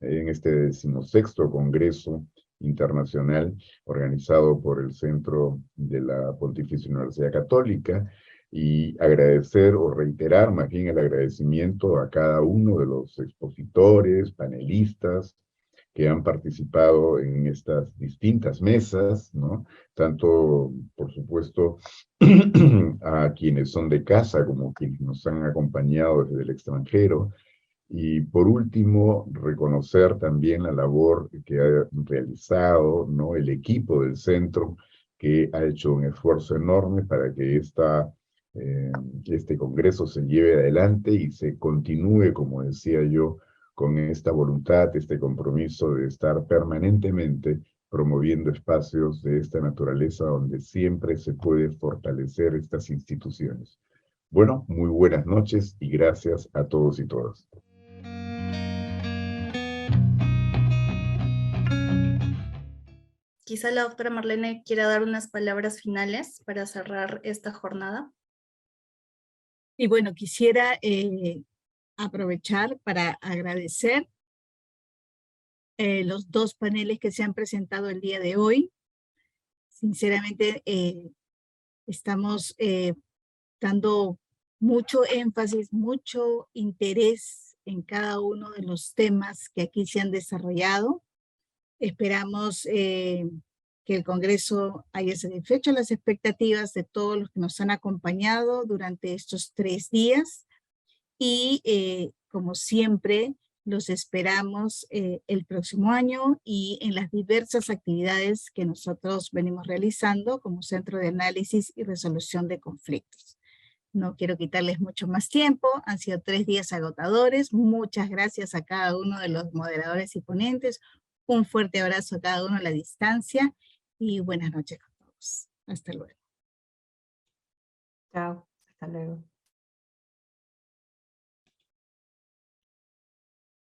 16º Congreso Internacional organizado por el Centro de la Pontificia Universidad Católica, y agradecer o reiterar más bien el agradecimiento a cada uno de los expositores, panelistas que han participado en estas distintas mesas, ¿no? Tanto, por supuesto, a quienes son de casa como quienes nos han acompañado desde el extranjero. Y por último, reconocer también la labor que ha realizado, ¿no?, el equipo del centro, que ha hecho un esfuerzo enorme para que este congreso se lleve adelante y se continúe, como decía yo, con esta voluntad, este compromiso de estar permanentemente promoviendo espacios de esta naturaleza donde siempre se puede fortalecer estas instituciones. Bueno, muy buenas noches y gracias a todos y todas.
Quizá la doctora Marlene quiera dar unas palabras finales para cerrar esta jornada.
Y bueno, quisiera aprovechar para agradecer los 2 paneles que se han presentado el día de hoy. Sinceramente, estamos dando mucho énfasis, mucho interés en cada uno de los temas que aquí se han desarrollado. Esperamos que el Congreso haya satisfecho las expectativas de todos los que nos han acompañado durante estos 3 días. Y como siempre, los esperamos el próximo año y en las diversas actividades que nosotros venimos realizando como Centro de Análisis y Resolución de Conflictos. No quiero quitarles mucho más tiempo, han sido 3 días agotadores. Muchas gracias a cada uno de los moderadores y ponentes. Un fuerte abrazo a cada uno a la distancia y buenas noches a todos. Hasta luego.
Chao, hasta luego.